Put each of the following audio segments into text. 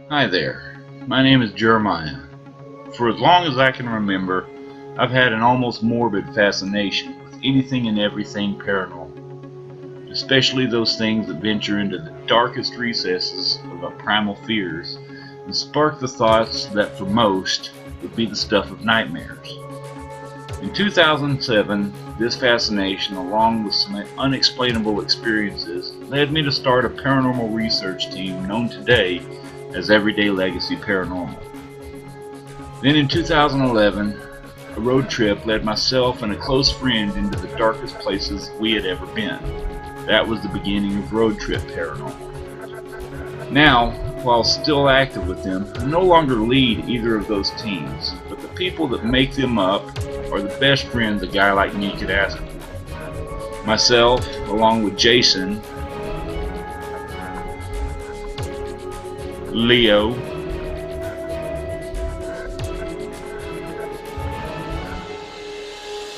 Hi there, my name is Jeremiah. For as long as I can remember, I've had an almost morbid fascination with anything and everything paranormal, especially those things that venture into the darkest recesses of our primal fears and spark the thoughts that for most would be the stuff of nightmares. In 2007, this fascination, along with some unexplainable experiences, led me to start a paranormal research team known today as Everyday Legacy Paranormal. Then in 2011, a road trip led myself and a close friend into the darkest places we had ever been. That was the beginning of Road Trip Paranormal. Now, while still active with them, I no longer lead either of those teams, but the people that make them up are the best friends a guy like me could ask for. Myself, along with Jason, Leo,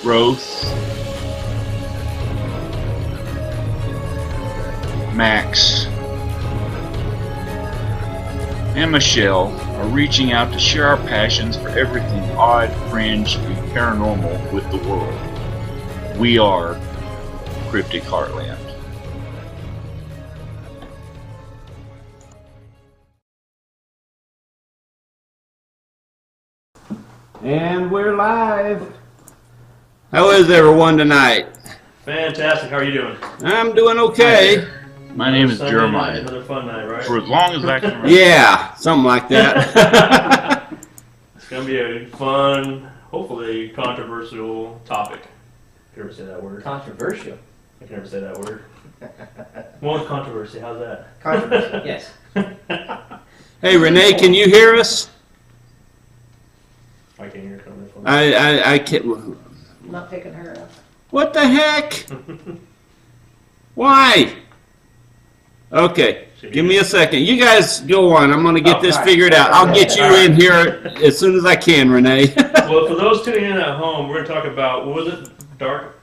Roth, Max, and Michelle are reaching out to share our passions for everything odd, fringe, and paranormal with the world. We are Cryptic Heartland. And we're live. How is everyone tonight? Fantastic. How are you doing? I'm doing okay. My name is Sunday Jeremiah. night, another fun night, right? For as long as I can remember. Yeah, something like that. It's going to be a fun, hopefully controversial topic. Can you ever say that word? Controversial. I can never say that word. One with controversy. How's that? Controversial, yes. Hey, Renee, can you hear us? I can't hear it coming from I can't. I'm not picking her up. What the heck? Why? Okay, give me a second. You guys go on. I'm going to get this figured out. I'll get you in here as soon as I can, Renee. Well, for those tuning in at home, we're going to talk about, what was it? Dark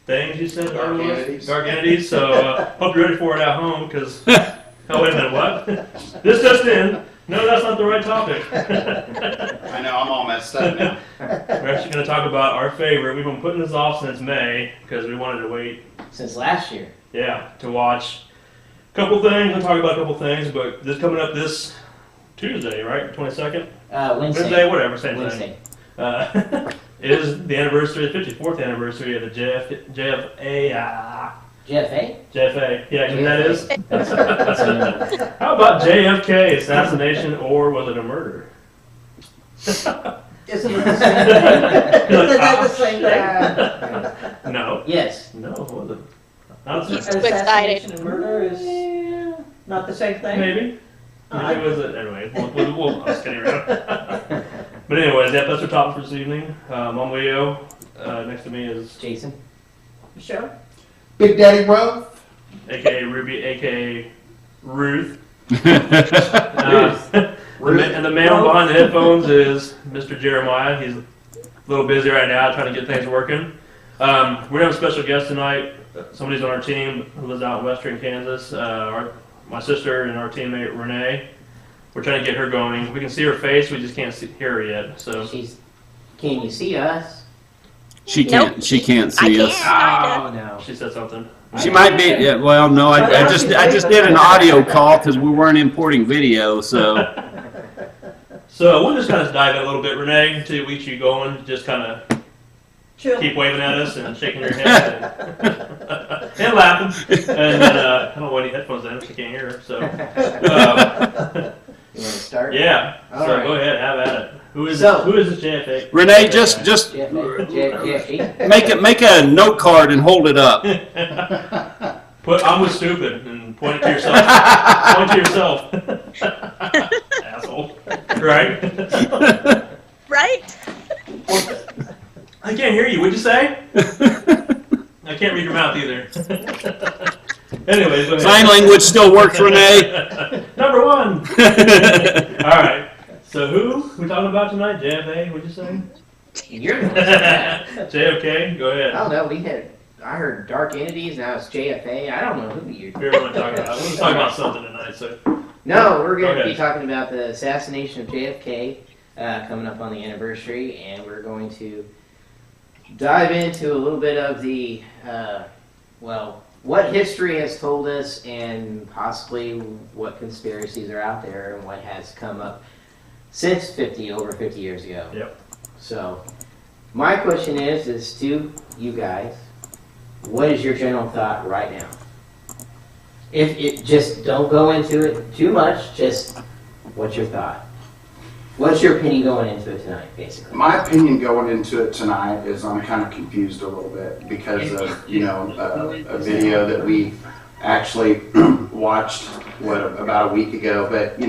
things, you said? Dark entities. Dark entities. So hope you're ready for it at home, because, oh, wait a minute, what? This just in. No, that's not the right topic. I know, I'm all messed up now. We're actually going to talk about our favorite. We've been putting this off since May because we wanted to wait, Since last year. yeah, to watch a couple things and talk about a couple things. But this coming up this Tuesday, right? 22nd? Wednesday. Whatever, same Wednesday. thing. Is the anniversary, the 54th anniversary of the JFA. JFA? Yeah, you know what that is? That's a new one. How about JFK assassination, or was it a murder? Isn't it the same thing? Isn't that the same thing? No. Yes. No, it wasn't. Not He's so- too Assassination excited. and murder is not the same thing? Maybe. Maybe it was it. Anyway, we'll I was kidding around. But anyways, yeah, that's our topic for this evening. I'm Leo. Next to me is Jason. Michelle? Big Daddy Bro. AKA Ruby, AKA Ruth. Ruth. And the man behind the headphones is Mr. Jeremiah. He's a little busy right now trying to get things working. We're going to have a special guest tonight. Somebody's on our team who lives out in western Kansas. My sister and our teammate Renee. We're trying to get her going. We can see her face, we just can't hear her yet. So Can you see us? She can't. Nope. She can't I see can't. us. Oh, no. she said something. She might be. Yeah, well, no. I just did an audio call because we weren't importing video. So So we'll just kind of dive in a little bit, Renee, until we get you going. Just kind of Chill. keep waving at us and shaking your head and laughing. And then, I don't know what any headphones in, she can't hear her. So, You want to start? yeah. All So right. go ahead, have at it. Who is So- this JFA? Renee, just JFA. make a note card and hold it up. I'm with stupid and point it to yourself. Point to yourself. Asshole. Right? Right? I can't hear you. What'd you say? I can't read your mouth either. Anyways, go ahead. Sign language still works, Renee. Number one. All right. So who we talking about tonight? JFA? What'd you say? You're the one that said that. JFK? Go ahead. I don't know. I heard dark entities. Now it's JFA. I don't know who you. We were going to talk about. We're going to talk about something tonight. So No, we're going to Okay. be talking about the assassination of JFK coming up on the anniversary, and we're going to dive into a little bit of the, what history has told us and possibly what conspiracies are out there and what has come up since over 50 years ago. Yep. So, my question is to you guys, what is your general thought right now? If it just don't go into it too much, just what's your thought? What's your opinion going into it tonight, basically? My opinion going into it tonight is I'm kind of confused a little bit because of, a video that we actually watched, about a week ago. But,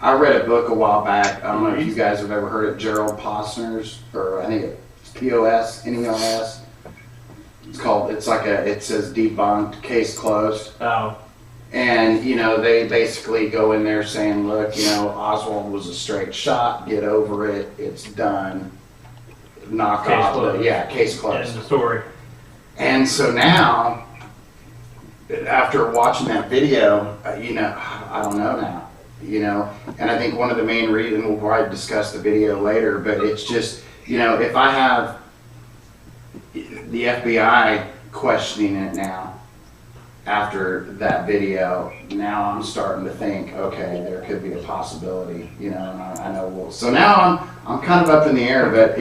I read a book a while back. I don't know if you guys have ever heard of Gerald Posner's, or I think it's POSNELS. It says debunked, case closed. Oh. And, they basically go in there saying, look, Oswald was a straight shot, get over it, it's done, knock Case off closed. case End closed. of story. And so now, after watching that video, I don't know now, and I think one of the main reasons, we'll probably discuss the video later, but it's just, if I have the FBI questioning it now, after that video, now I'm starting to think, okay, there could be a possibility, and I know so now I'm kind of up in the air, but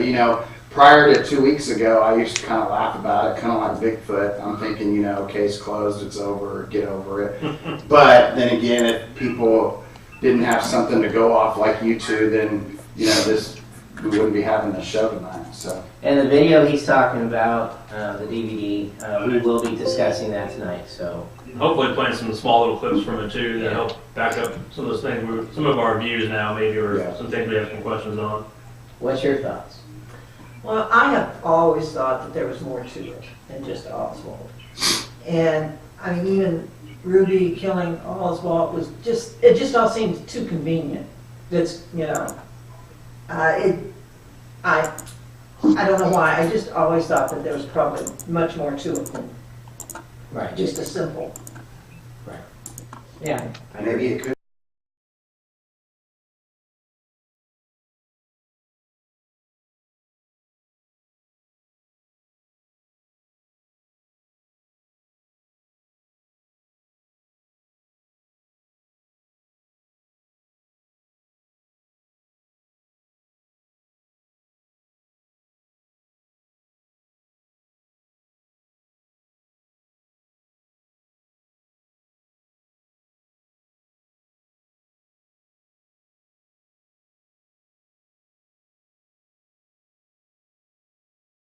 prior to 2 weeks ago, I used to kind of laugh about it, kind of like Bigfoot. I'm thinking, case closed, it's over, get over it. But then again, if people didn't have something to go off like you two, then we wouldn't be having this show tonight. So. And the video he's talking about, the DVD, we will be discussing that tonight. So Hopefully playing some small little clips from it too that help back up some of those things, some of our views now maybe, or some things we have some questions on. what's your thoughts? Well, I have always thought that there was more to it than just Oswald. And, even Ruby killing Oswald was it just all seemed too convenient. I don't know why, I just always thought that there was probably much more to it than Right. just a simple. Yeah. Maybe it could.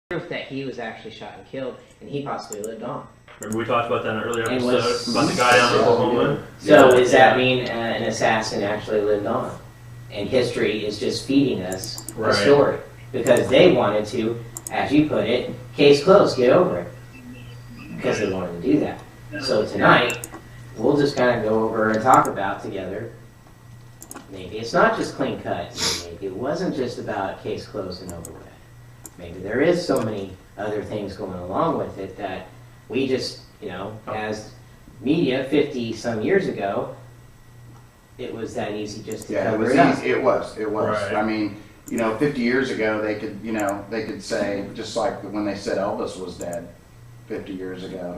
Proof that he was actually shot and killed, and he possibly lived on. Remember we talked about that in an earlier And episode was- about the guy down in Oklahoma? So does that mean an assassin actually lived on? And history is just feeding us a Right. story. Because they wanted to, as you put it, case closed, get over it. Because they wanted to do that. So tonight, we'll just kind of go over and talk about together. Maybe it's not just clean cut. Maybe it wasn't just about case closed and over with. Maybe there is so many other things going along with it that we just, as media 50 some years ago, it was that easy just to Yeah, it cover was it up. easy. It was. Right. 50 years ago, they could say, just like when they said Elvis was dead 50 years ago,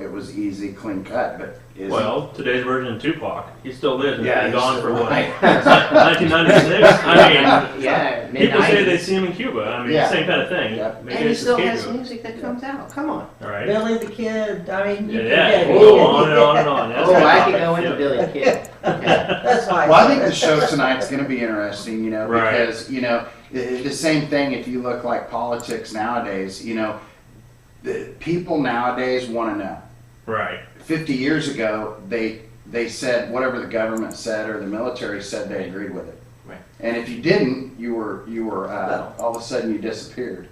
it was easy, clean cut, but Well, today's version of Tupac. He still lives and Yeah, he's been he's gone still for what? Right. 1996? Yeah, People say they mid-90s. see him in Cuba. Yeah. Same kind of thing. Yeah. Maybe And he it's still just has Cuba. music that comes out. Come on. All right. Billy the Kid, you Yeah, can we'll go on and on and on. That's Oh, a good I could topic. go into Yep. Billy the Kid. Okay. That's why. Well, I think the show tonight's going to be interesting, Right. because, the same thing if you look like politics nowadays, the people nowadays want to know. Right. 50 years ago, they said whatever the government said or the military said, they agreed with it. Right. And if you didn't, you were all of a sudden you disappeared.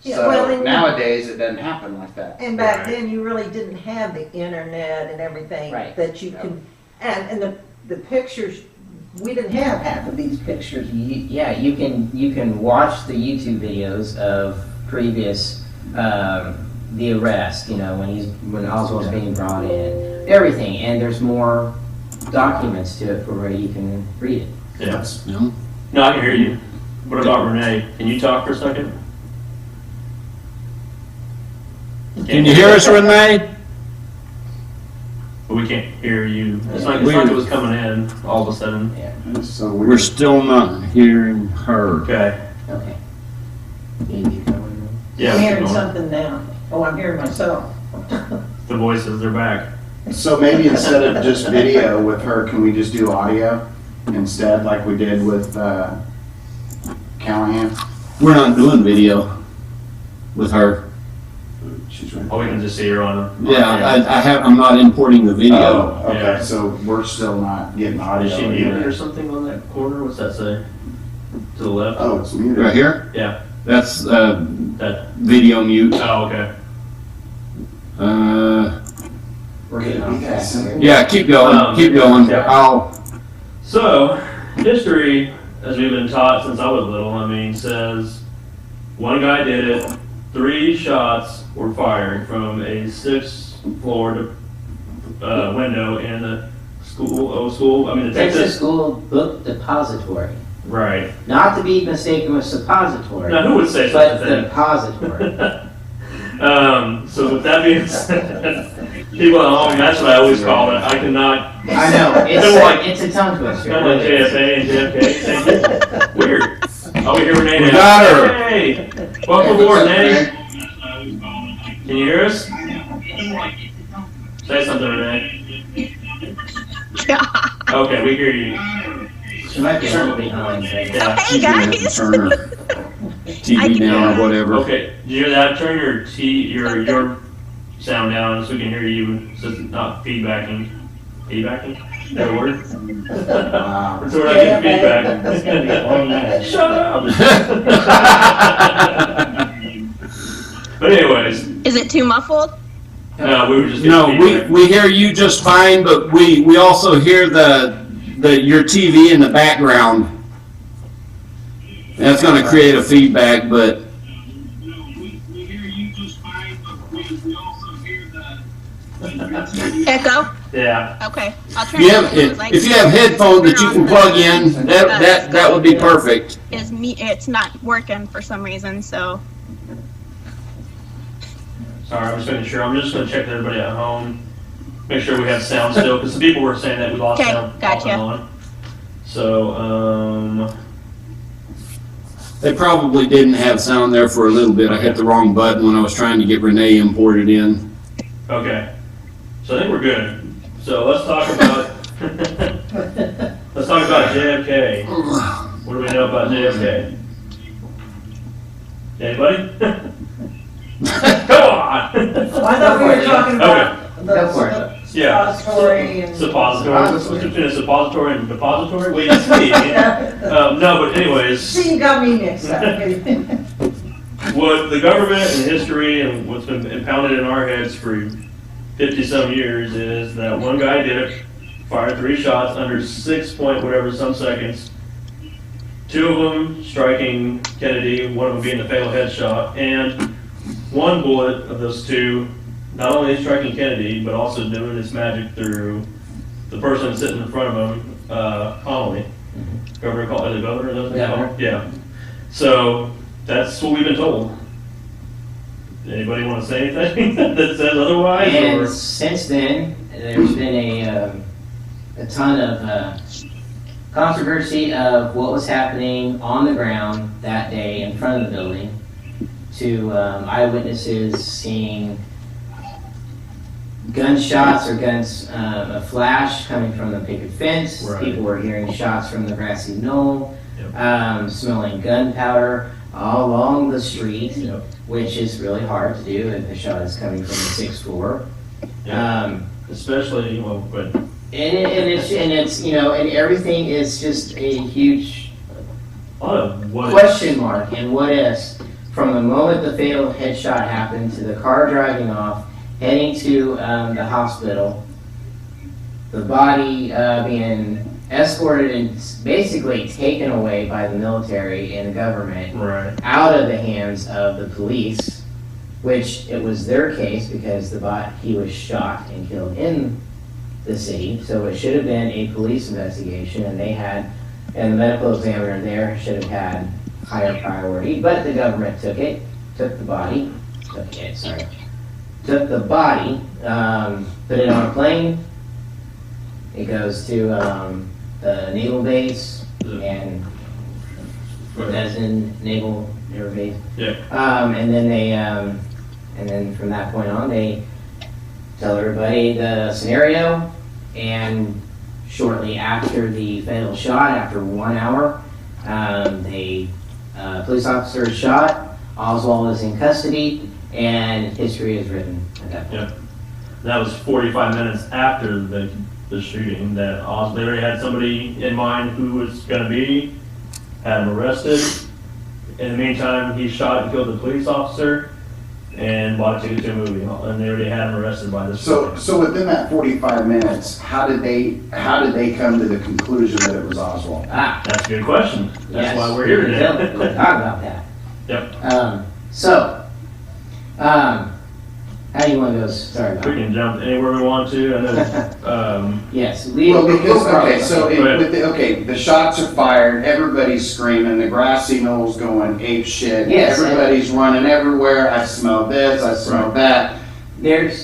Yeah, So well, and- nowadays it doesn't happen like that. And back Right. then, you really didn't have the internet and everything Right. that you can, and the pictures, we didn't have half of these pictures. Yeah, you can watch the YouTube videos of previous the arrest. When Oswald's being brought in, everything, and there's more documents to it for where you can read it. Yeah. No? No, I can hear you. What about Renee? Can you talk for a second? Can you hear us, Renee? But we can't hear you. It's like it was coming in all of a sudden. Yeah. So We're still not hearing her. Okay. Okay. Maybe going. Yeah. I'm keep hearing going. something now. Oh, I'm hearing myself. The voices, they're back. So maybe instead of just video with her, can we just do audio instead, like we did with Callahan? We're not doing video with her. She's right. Oh, we can just see her on. I'm not importing the video. Oh, okay, Yeah. so we're still not getting audio. Is she muted either. or something on that corner? What's that say? To the left? Oh, it's muted. Right here? Yeah. That's That. video mute. Oh, okay. We're getting off track here. Yeah, keep going. Keep going. yeah. So, history, as we've been taught since I was little, says one guy did it, 3 shots were fired from a 6th floor window in the the Texas Texas. School Book Depository. Right. Not to be mistaken with suppository, Now, who would say such but a thing? depository. So with that being said, people at home, that's what I always call it. I cannot. I know, it's a tongue twister. Kind of like JFK and JFK. Weird. Oh, we hear Renee We now. got her. Hey, welcome aboard, Renee. Can you hear us? Say something, Renee. Okay, we hear you. She might be a little behind. But Yeah. Hey guys. Turn her I TV can down or whatever. Okay, did you hear that? Turn your sound down so we can hear you, so it's not feedbacking. Feedbacking? Is that a word? Wow. So we're not getting feedback. It's gonna be a long night. Shut up! But anyways, Is it too muffled? no, we were just No, getting we, feedback. we hear you just fine, but we also hear your TV in the background. That's going to create a feedback, but Echo? Yeah. Okay. I'll turn if you it have, on. It's like- if you have headphones that you can plug in, that would be perfect. It's not working for some reason, so. Sorry, I'm just making sure. I'm just going to check with everybody at home. Make sure we have sound still, because some people were saying that we lost Okay, sound gotcha. off and on. So, They probably didn't have sound there for a little bit. I hit the wrong button when I was trying to get Renee imported in. okay. So I think we're good. So let's talk about JFK. What do we know about JFK? Anybody? Come on! Well, I thought we were talking about Go for it. the Yeah. suppository and. Suppository. What's between a suppository and a depository? Wait and see. No, but anyways, See, you got me mixed up. what the government and history and what's been impounded in our heads for 50-some years is that one guy did it, fired 3 shots under 6 point whatever some seconds. 2 of them striking Kennedy, one of them being the fatal headshot, and one bullet of those 2 not only striking Kennedy, but also doing its magic through the person sitting in front of him, Connolly. Governor, the governor, doesn't he call him? Yeah. So that's what we've been told. Anybody want to say anything that says otherwise? And Or? since then, there's been a ton of controversy of what was happening on the ground that day in front of the building, to eyewitnesses seeing gunshots or a flash coming from the picket fence. Right. People were hearing shots from the grassy knoll, Yep. smelling gunpowder all along the street, Yep. which is really hard to do if the shot is coming from the 6th floor. Yeah. Especially, well, but And it's and everything is just a huge a lot of what question mark and what ifs from the moment the fatal headshot happened to the car driving off, heading to the hospital, the body being escorted and basically taken away by the military and the government right. out of the hands of the police, which it was their case because he was shot and killed in the city, so it should have been a police investigation, and the medical examiner there should have had higher priority, but the government took the body, put it on a plane. It goes to the naval base and that's in naval air base. Yeah. And then from that point on, they tell everybody the scenario, and shortly after the fatal shot, after 1 hour, police officer is shot, Oswald is in custody, and history is written at that point. Yeah. That was 45 minutes after the shooting that Oswald already had somebody in mind who was going to be, had him arrested. In the meantime, he shot and killed the police officer and bought a ticket to a movie, and they already had him arrested by this point. So within that 45 minutes, how did they come to the conclusion that it was Oswald? That's a good question. That's Yes, why we're here today. We'll talk about that. Yep. How do you want to go? Sorry about We can jump anywhere we want to. I know. Yes. Well, because, the shots are fired, everybody's screaming, the grassy knoll's going ape shit, Yes, everybody's running everywhere, I smell this, I smell that.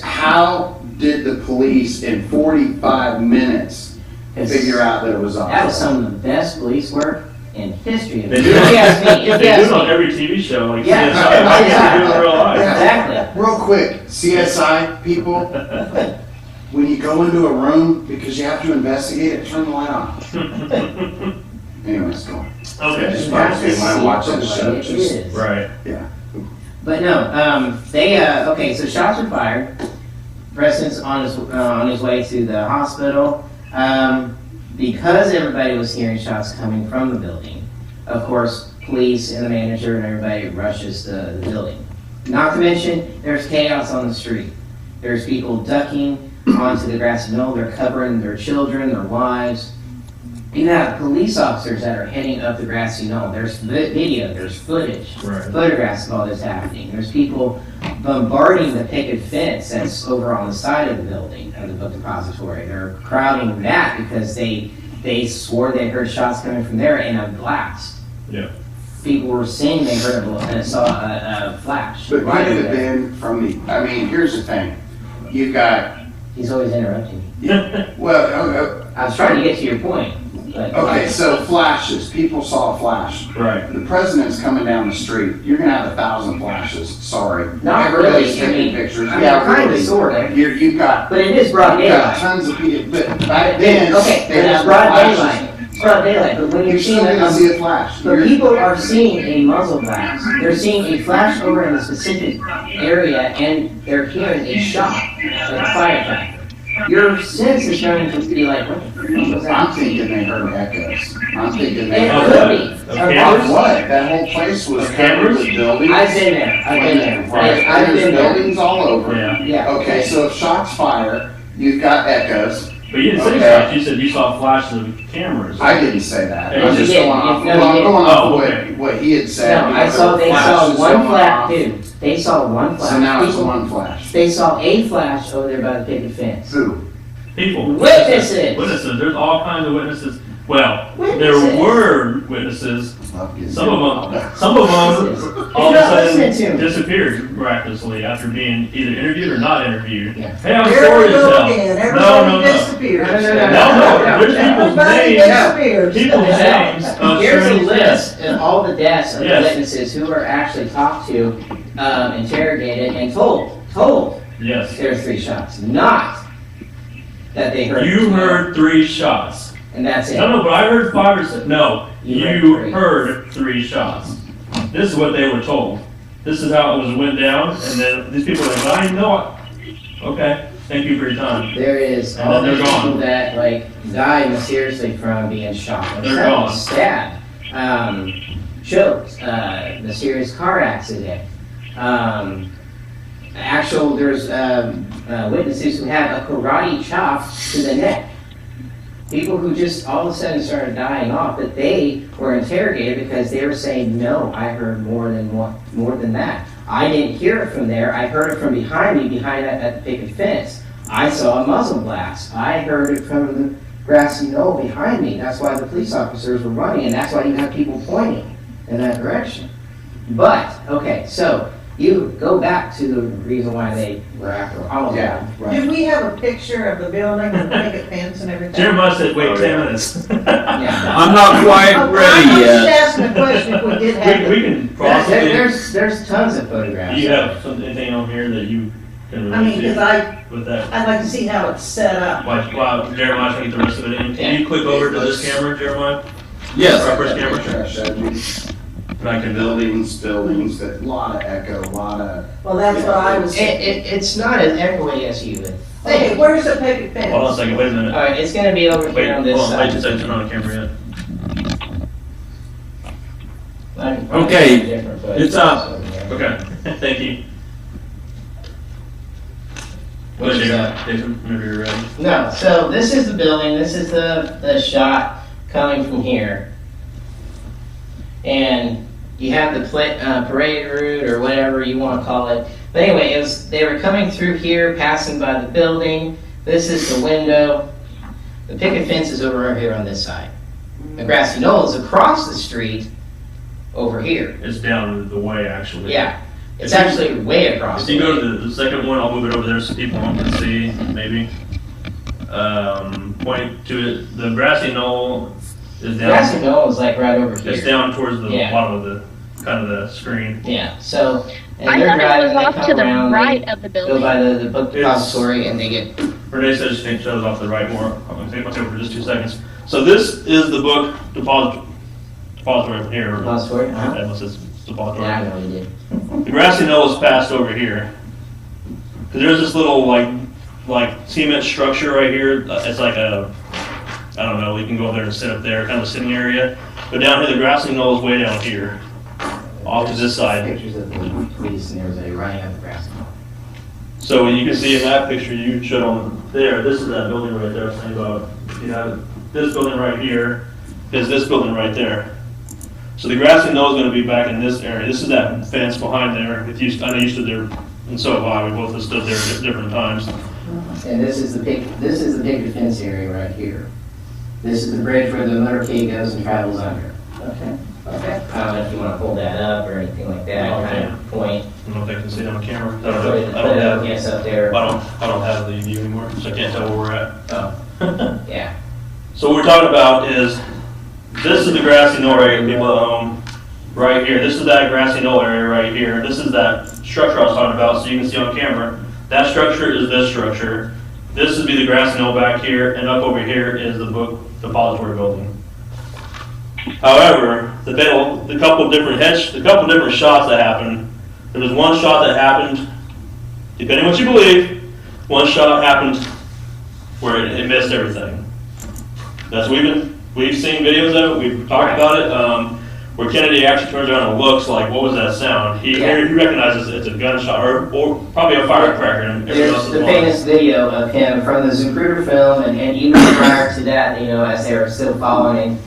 How did the police in 45 minutes figure out that it was Oswald? That was some of the best police work in history. They do it on every TV show, like Yeah. CSI. They do it in real life. Exactly. Real quick, CSI people, when you go into a room because you have to investigate it, turn the light on. Anyways, go on. Okay. Just when I'm watching the show, It is. Right. yeah. But no, so shots were fired. Preston's on his way to the hospital. Because everybody was hearing shots coming from the building, of course, police and the manager and everybody rushes to the building. Not to mention, there's chaos on the street. There's people ducking onto the grassy knoll. They're covering their children, their wives. You have police officers that are heading up the grassy knoll. There's video, there's footage, photographs of all this happening. There's people bombarding the picket fence that's over on the side of the building, of the book depository. They're crowding that because they swore they heard shots coming from there and a blast. Yeah. People were saying they heard saw a flash. But could it have been from here's the thing. You've got... He's always interrupting me. Well, I was trying to get to your point. okay, so flashes. People saw a flash. Right. The president's coming down the street. You're going to have 1,000 flashes. Sorry. Not Everybody's really. taking pictures. Kind of, sort of. You've got... But it is broad You've got daylight. tons of people. But back then, Okay, but they had it's broad flashes. daylight. It's broad daylight, but when You're you're still seeing going to see a flash. but people are seeing a muzzle blast. They're seeing a flash over in a specific area, and they're hearing a shot, like a firecracker. Your sense is going to be like, what the fuck was that? I'm thinking they heard echoes. I'm thinking they It heard could be. Of Of cameras? what? That whole place was covered with buildings. I've been there. I've been there. Right. I've There's been there. buildings all over. Yeah. Yeah. Okay, so if shots fire, you've got echoes. But you didn't say Okay. shots. You said you saw flashes of cameras. I didn't say that. Yeah, I'm you just did. going off. No, Well, I'm you going did. off Oh, of okay. what he had said. No, You know, they saw flashes one going flash, off. dude. They saw one flash. So now it's People- one flash. They saw a flash over there by the picket fence. Who? People. Witnesses. Witnesses. There's all kinds of witnesses. Well, Witnesses. there were witnesses. Some of them, all of a You're not listening to sudden me. disappeared miraculously after being either interviewed or not interviewed. Yeah. Hey, I'm There sorry we to go tell. again, No, everybody no, no. disappears. No. No, there's people's Everybody names. disappears. People's names of Here's a strange list of all the deaths of Yes. the witnesses who were actually talked to, interrogated, and told Yes. there were 3 shots. Not that they heard. You heard 3 shots. And that's it. No, but I heard 5 or 6. No, You you heard 3. heard 3 shots. This is what they were told. This is how it went down, and then these people are like, I know it. Okay, thank you for your time. There is And all then these they're gone. people that died mysteriously from being shot. They're Some gone. Stabbed, choked, mysterious car accident. There's witnesses who had a karate chop to the neck. People who just all of a sudden started dying off, but they were interrogated because they were saying, no, I heard more than that. I didn't hear it from there. I heard it from behind me, at the picket fence. I saw a muzzle blast. I heard it from the grassy knoll behind me. That's why the police officers were running, and that's why you have people pointing in that direction. But, okay, so you go back to the reason why they were after all of them. Did Right. we have a picture of the building and the picket fence and everything? Jeremiah said, wait 10 minutes. Yeah. I'm not quite I'm ready just yet. asking a question if we did have we it. can possibly. There's tons of photographs. Do you have anything on here that you can I mean, relate because to with that? I'd like to see how it's set up. While Jeremiah's trying to get the rest of it in, can you click over to this camera, Jeremiah? Yes. Our first camera. I showed you. And I can Buildings, that, a lot of echo, a lot of. Well, that's what I was. It's not as echoey as you would Okay, think. where's the picket fence? Hold on a second, wait a minute. Alright, it's gonna be over Wait, here on hold this on, wait side. 2 seconds, turn on the camera I can probably Okay, show you different it's up. photographs over there. yet. Okay, thank you. Which is up. Jason, whenever you're ready. No, so this is the building, this is the shot coming from here. And you have the parade route or whatever you want to call it. But anyway, they were coming through here, passing by the building. This is the window. The picket fence is over here on this side. The grassy knoll is across the street over here. It's down the way, actually. Yeah, it's If you- actually way across. If you go to the second one, I'll move it over there so people can see, maybe. Point to it, the grassy knoll is Grassy down, knoll is like right over it's here. down towards the Yeah. bottom of the, kind of the screen. Yeah, so, and I they're thought it driving, was they off come to the around, right they of the go building. by the book depository and they get, Renee says she thinks it shows off the right more. I'm gonna take my over for just 2 seconds. So this is the book depository from here. depository, huh? That says depository. Yeah, I know we did. The grassy knoll is passed over here. Cause there's this little like cement structure right here. It's like a, I don't know, you can go over there and sit up there, kind of a sitting area. But down here, the grassy knoll is way down here, off to this side. Pictures of the police and everybody running up the grassy knoll. So you can see in that picture you showed on there, this is that building right there I was saying about. You have this building right here, is this building right there. So the grassy knoll is gonna be back in this area. This is that fence behind there. I know you stood there, and so have I. We both have stood there at different times. And this is the big defense area right here. This is the bridge where the motorcade goes and travels under. Okay. Okay. I don't know if you want to hold that up or anything like that, Okay. kind of point. I don't know if they can see it on camera. I Put it up, yes, up there. I don't have the view anymore, so I can't tell where we're at. Oh, yeah. So what we're talking about is, this is the grassy knoll area people own right here. This is that grassy knoll area right here. This is that structure I was talking about, so you can see on camera. That structure is this structure. This would be the grassy knoll back here, and up over here is the book depository building. However, the couple different shots that happened. There was one shot that happened, depending on what you believe, one shot happened where it missed everything. That's we've seen videos of it. We've talked about it. Where Kennedy actually turns around and looks like, what was that sound? He recognizes it's a gunshot or probably a firecracker. And everything else There's is the blind. famous video of him from the Zapruder film, and even prior to that, as they were still following,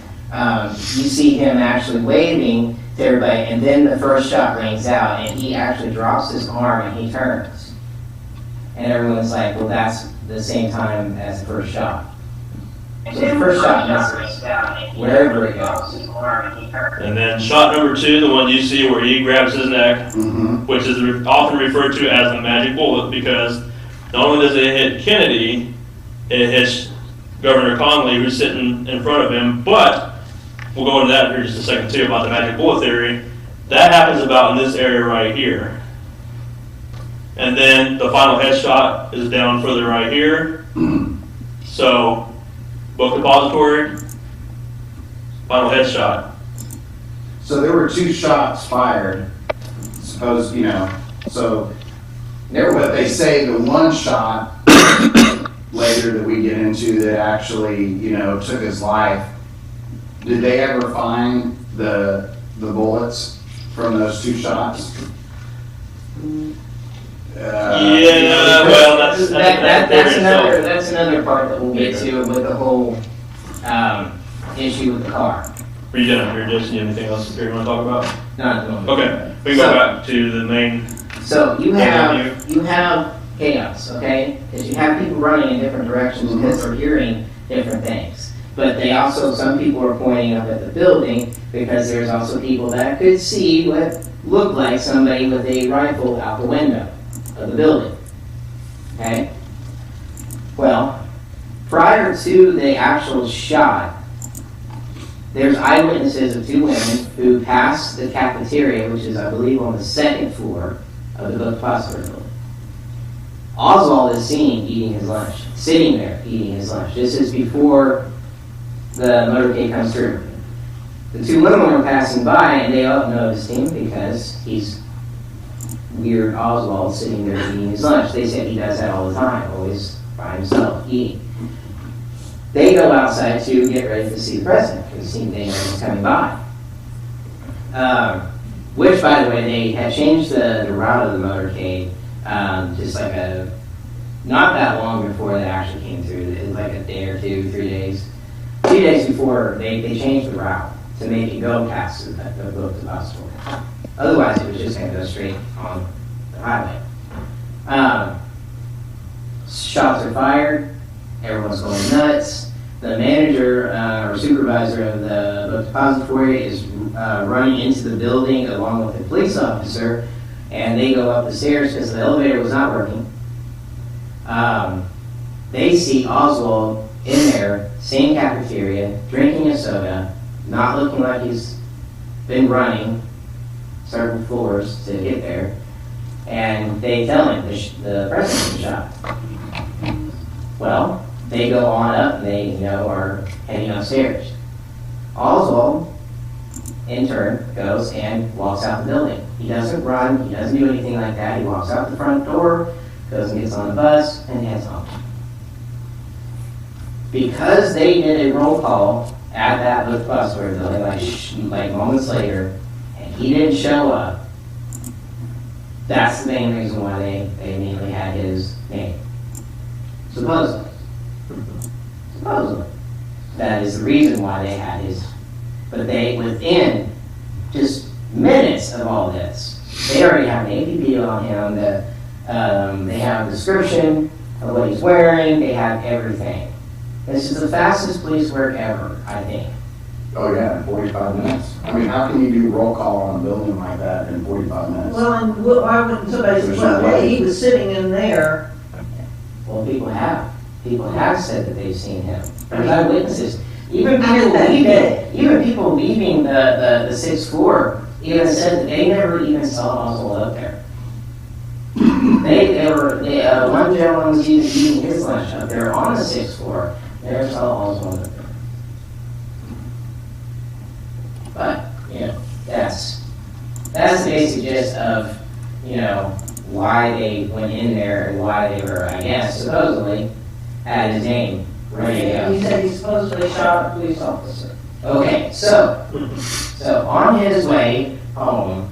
you see him actually waving to everybody, and then the first shot rings out, and he actually drops his arm and he turns. And everyone's like, well, that's the same time as the first shot. So the first shot misses, wherever it goes. And then shot number 2, the one you see where he grabs his neck, Mm-hmm. which is often referred to as the magic bullet, because not only does it hit Kennedy, it hits Governor Conley, who's sitting in front of him, but we'll go into that here in just a second too, about the magic bullet theory. That happens about in this area right here. And then the final headshot is down further right here. So, book depository, final headshot. So there were 2 shots fired, suppose, so, but they say the one shot later that we get into that actually, took his life, did they ever find the bullets from those 2 shots? Well, That's another part that we'll get to with the whole issue with the car. Are you done up here, Jason? You have anything else here you want to talk about? Not at the moment. Okay, we can go back to the main. So you have chaos, okay? Because you have people running in different directions because they're hearing different things. But they also, some people are pointing up at the building because there's also people that could see what looked like somebody with a rifle out the window of the building, okay? Well, prior to the actual shot, there's eyewitnesses of 2 women who passed the cafeteria, which is, I believe, on the 2nd floor of the Book Depository building. Oswald is seen eating his lunch, sitting there eating his lunch. This is before the motorcade comes through. The 2 women were passing by, and they all noticed him because he's weird Oswald sitting there eating his lunch. They said he does that all the time, always by himself eating. They go outside to get ready to see the president because they know he's coming by. Which, by the way, they had changed the route of the motorcade just like not that long before they actually came through. It was like a day or 2, 3 days. 2 days before, they changed the route to make it go past the Book Depository. Otherwise, it was just going to go straight on the highway. Shots are fired. Everyone's going nuts. The manager or supervisor of the Book Depository is running into the building along with the police officer, and they go up the stairs because the elevator was not working. They see Oswald in there, same cafeteria, drinking a soda, not looking like he's been running certain floors to get there, and they tell him the president was shot. Well, they go on up and they, are heading upstairs. Oswald, in turn, goes and walks out the building. He doesn't run, he doesn't do anything like that. He walks out the front door, goes and gets on the bus, and heads home. Because they did a roll call at that Book Depository building, like moments later, and he didn't show up, that's the main reason why they immediately had his name. Supposedly. That is the reason why they had his. But they, within just minutes of all this, they already have an APB on him, they have a description of what he's wearing, they have everything. This is the fastest police work ever, I think. Oh yeah, in 45 minutes. I mean, how can you do roll call on a building like that in 45 minutes? Well, and why wouldn't somebody say, There's well, no way. hey, he was sitting in there. Well, people have. People have said that they've seen him. There's eyewitnesses. Even people leaving the 6th floor even said that they never even saw Oswald up there. One gentleman was even eating his lunch up there on the 6th floor. Never saw Oswald up there. But, that's the basic gist of, why they went in there and why they were, I guess, supposedly, had his name ready to go. He said he supposedly shot a police officer. Okay, so on his way home,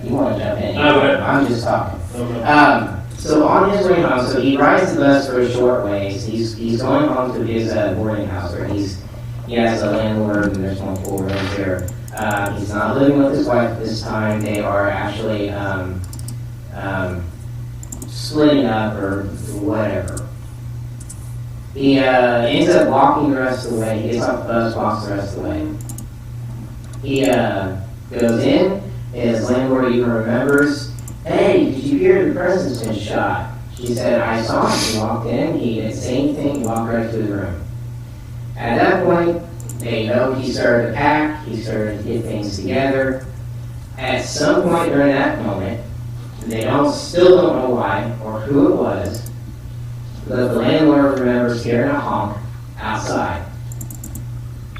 you want to jump in? I'm just talking. So on his way home, so he rides the bus for a short ways. He's going home to his boarding house where he has a landlord and there's multiple rooms there. He's not living with his wife this time. They are actually splitting up or whatever. He ends up walking the rest of the way. He gets off the bus, walks the rest of the way. He goes in. His landlord even remembers, hey, did you hear the president's been shot? She said, I saw him. He walked in. He did the same thing. He walked right to the room. At that point, they know he started to pack. He started to get things together. At some point during that moment, they still don't know why or who it was, but the landlord remembers hearing a honk outside.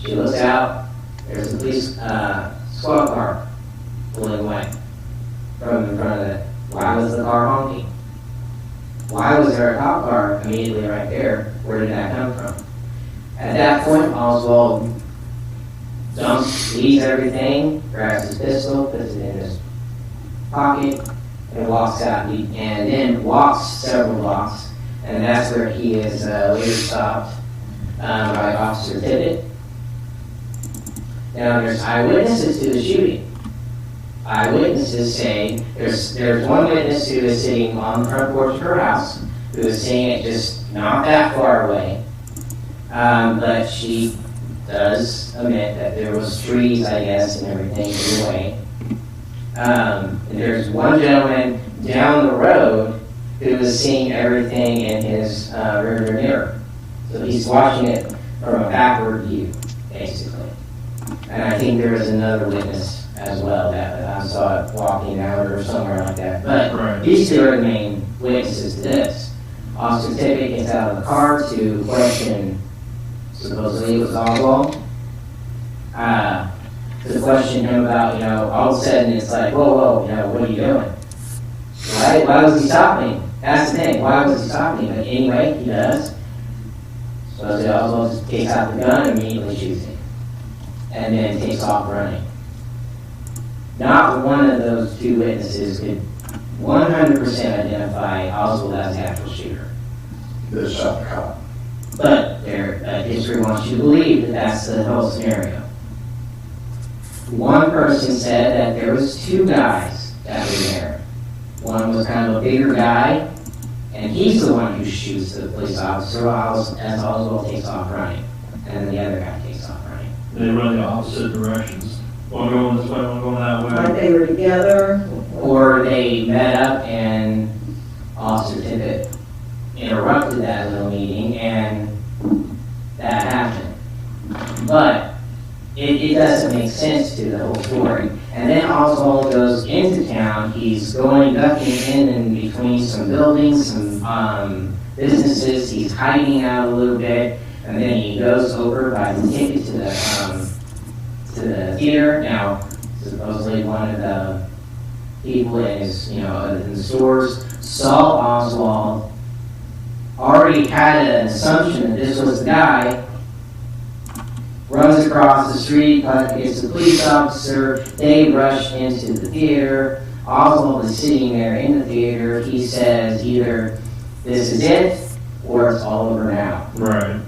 She looks out. There's a police squad car pulling away from in front of it. Why was the car honking? Why was there a cop car immediately right there? Where did that come from? At that point, Oswald leaves everything, grabs his pistol, puts it in his pocket, and walks out. And then walks several blocks. And that's where he is later stopped by Officer Tippett. Now, there's eyewitnesses to the shooting. eyewitnesses say there's one witness who is sitting on the front porch of her house who is seeing it just not that far away. But she does admit that there was trees, I guess, and everything in the way. And there's one gentleman down the road who is seeing everything in his rearview mirror. So he's watching it from a backward view, basically. And I think there was another witness as well that saw it walking out or somewhere like that. But these two are the main witnesses to this. Officer Tippett gets out of the car to question, supposedly it was Oswald, to question him about, all of a sudden it's like, whoa, what are you doing? Why was he stopping? That's the thing, why was he stopping? But anyway, he does. Supposedly Oswald just takes out the gun and immediately shoots him. And then takes off running. Not one of those two witnesses could 100% identify Oswald as the actual shooter. The shot the cop. But history wants you to believe that that's the whole scenario. One person said that there was two guys that were there. One was kind of a bigger guy, and he's the one who shoots the police officer as Oswald takes off running. And then the other guy takes off running. They run the opposite directions. One going this way, one going that way. Like they were together. Or they met up and Officer Tippett interrupted that little meeting and that happened. But it doesn't make sense to the whole story. And then Oswald goes into town. He's ducking in and between some buildings, some businesses. He's hiding out a little bit. And then he goes over, buys a ticket to the theater. Now, supposedly one of the people in his, in the stores saw Oswald, already had an assumption that this was the guy, runs across the street, it's the police officer, they rush into the theater. Oswald is sitting there in the theater. He says either this is it or it's all over now. Right.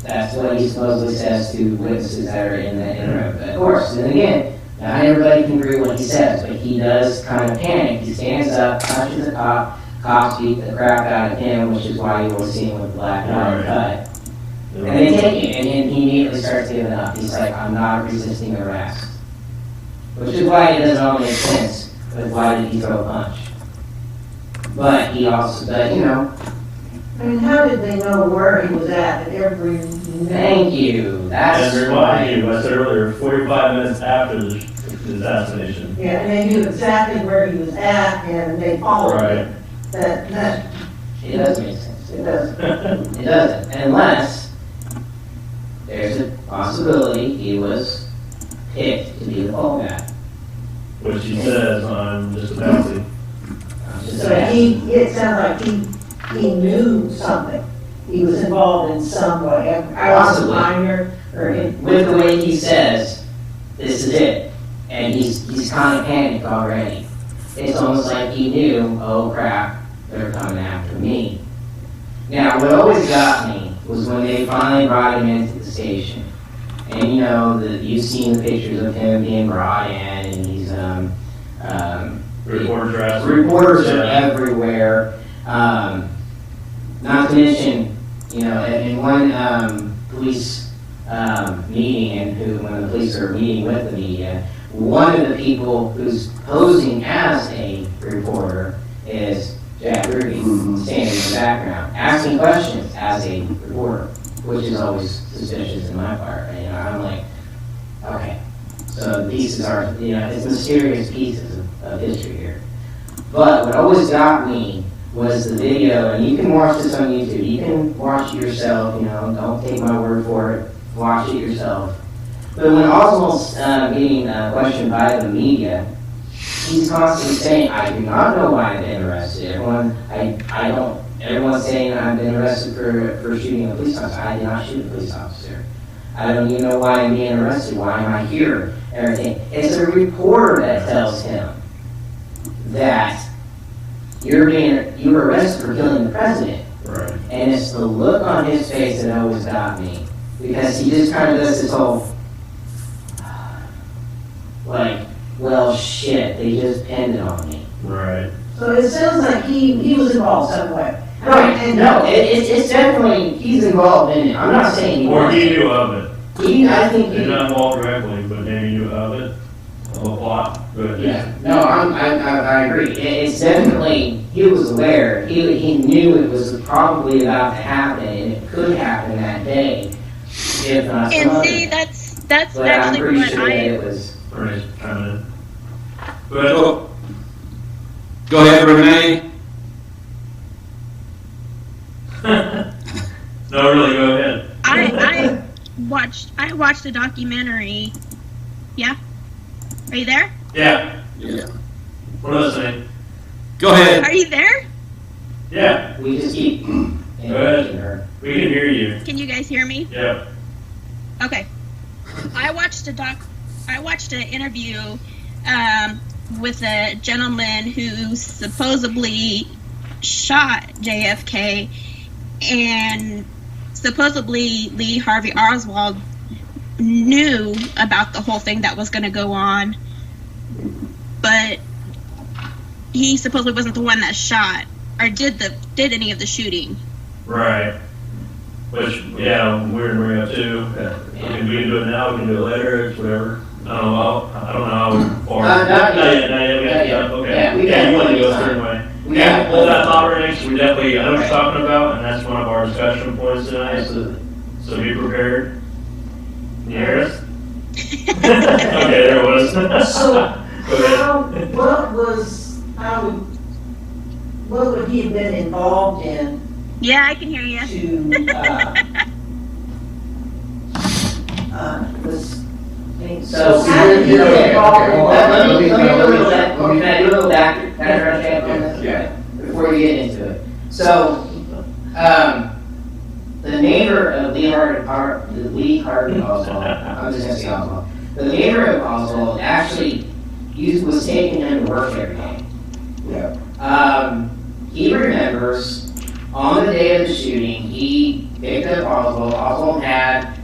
That's what he supposedly says to witnesses that are in the room. But of course, and again, not everybody can agree what he says, but he does kind of panic. He stands up, touches the cop, cops beat the crap out of him, which is why you will see him with the black eye cut. And they take it, and then he immediately starts giving up. He's like, I'm not resisting arrest. Which is why it doesn't all make sense, but why did he throw a punch? But he also, I mean, how did they know where he was at every minute? Thank you. That's And remind you, I said earlier, 45 minutes after the assassination. Yeah, and they knew exactly where he was at, and they followed him. That It does make sense. it does. It doesn't, unless there's a possibility he was picked to be the fall guy. Which he says on just about to. So it sounds like he knew something. He was involved in some way. I was a Possibly. minor, or With the way he says, this is it, and he's kind of panicked already. It's almost like he knew, oh crap, they're coming after me. Now, what always got me was when they finally brought him into the station. And you've seen the pictures of him being brought in, and he's, reporters are everywhere. Not to mention, in one police meeting, and when the police are meeting with the media, one of the people who's posing as a reporter is Jack Ruby, standing in the background, asking questions as a reporter, which is always suspicious in my part. I'm like, okay, so the pieces are, it's mysterious pieces of history here. But what always got me was the video, and you can watch this on YouTube. You can watch it yourself, don't take my word for it. Watch it yourself. But when Oswald's being questioned by the media, he's constantly saying, I do not know why I've been arrested. Everyone's saying I've been arrested for shooting a police officer. I did not shoot a police officer. I don't even know why I'm being arrested. Why am I here? Everything. It's a reporter that tells him that you were arrested for killing the president. Right. And it's the look on his face that always got me. Because he just kind of does this whole, like, well, shit, they just pinned it on me. Right. So it sounds like he was involved some way. Right, And no, it's definitely, he's involved in it. I'm not saying he Or was. he knew of it. I think Did he, not involved directly, but maybe knew of it. A plot. But yeah, no, I agree. It's definitely, he was aware. He knew it was probably about to happen, and it could happen that day, if not some And other see, day. that's But I'm actually pretty what sure that I it was. Bernie's chiming in. But Go ahead, Renee. no, really, go ahead. I watched a documentary. Yeah, are you there? Yeah, Yeah. we're listening. Go ahead. Are you there? Yeah, We just keep interrupting her. we can hear you. Can you guys hear me? Yeah. Okay. I watched an interview with a gentleman who supposedly shot JFK, and supposedly Lee Harvey Oswald knew about the whole thing that was going to go on, but he supposedly wasn't the one that shot or did any of the shooting. Right. Which, yeah, we're in Maria too. We can do it now, we can do it later, it's whatever. I don't know how far. Not yet. Not yet, we got stuff, okay. Yeah, we Yeah, got you want to go a time. certain way. We Yeah, got hold that thought range, we definitely, I know what you're talking about, and that's one of our discussion points tonight, Absolutely. so be prepared. Can you hear us? Okay, there it was. So, Go ahead. what would he have been involved in Yeah, I can hear you. to, was, So, how did he get involved in let that? me do a little back, can I do a little background check on this? Yeah. Before you get into it. So, the neighbor of Lee Harvey Oswald, I'm just gonna say Oswald. The neighbor of Oswald actually was taking him to work every day. Yeah. He remembers on the day of the shooting, he picked up Oswald. Oswald had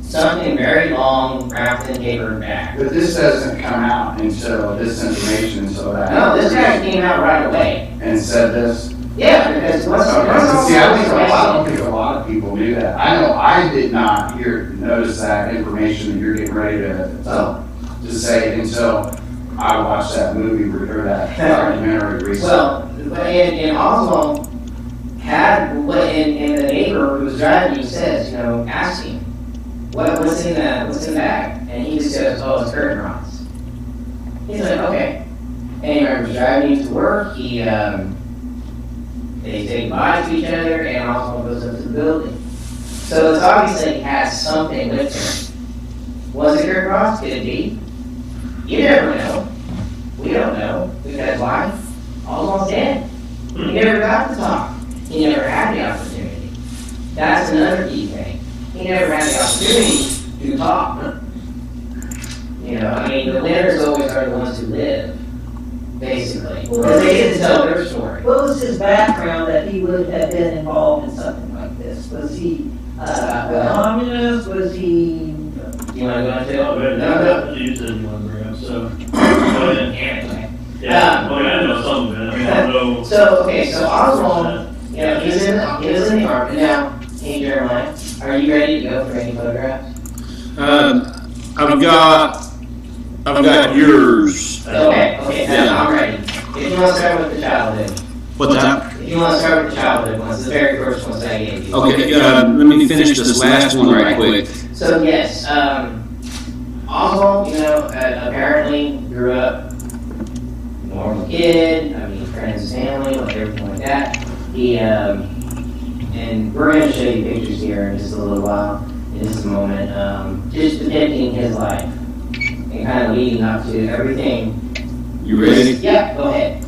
something very long wrapped in paper bag. But this doesn't come out until this information, so that. No, this guy came out right away. And said this. Yeah, because once See, I don't think a lot of people do that. I know I did not notice that information that you're getting ready to say until I watched that movie or that documentary recently. Well, and Oswald had and the neighbor who was driving says, ask him, what's in the bag? And he just says, oh, it's curtain rods. He's like, okay. And he remembers driving to work. They say goodbye to each other, and Oswald goes up to the building. So it's obvious that he has something with him. Was it curtain rods? Could it be? You never know. We don't know. Because why? Oswald's dead. He never got to talk. He never had the opportunity. That's another key thing. He never had the opportunity to talk. The winners always are the ones who live, basically. Because they get to tell their story. What was his background that he would have been involved in something like this? Was he a communist? Was he? You want to go into Oh, it? but No, no, you said you wanted to bring up, so. Go ahead. Anyway. Yeah, well, I know some of it, I mean, I don't know. So Oswald, he was in the army. Now, hey Jeremiah, are you ready to go for any photographs? I've got yours. Okay, Yeah. I'm ready. If you want to start with the childhood. What's that? If you want to start with the childhood ones, the very first ones I gave you. Okay, let me finish this last one right quick. So yes, Oswald, apparently grew up normal kid. I mean, friends, family, everything like that. He and we're going to show you pictures here in just a little while, in just a moment, just depicting his life and kind of leading up to everything. You ready? Yeah, go ahead.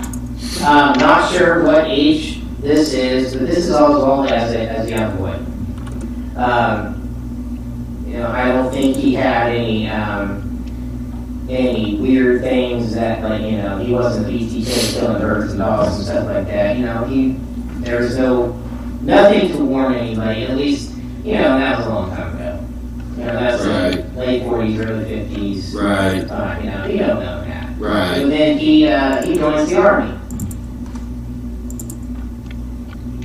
Not sure what age this is, but this is Oswald as a young boy. I don't think he had any weird things that, he wasn't BTK killing birds and dogs and stuff like that. There was nothing to warn anybody, at least, that was a long time ago. That's Right. late 40s, early 50s. Right. You don't know that. Right. And then he joins the army.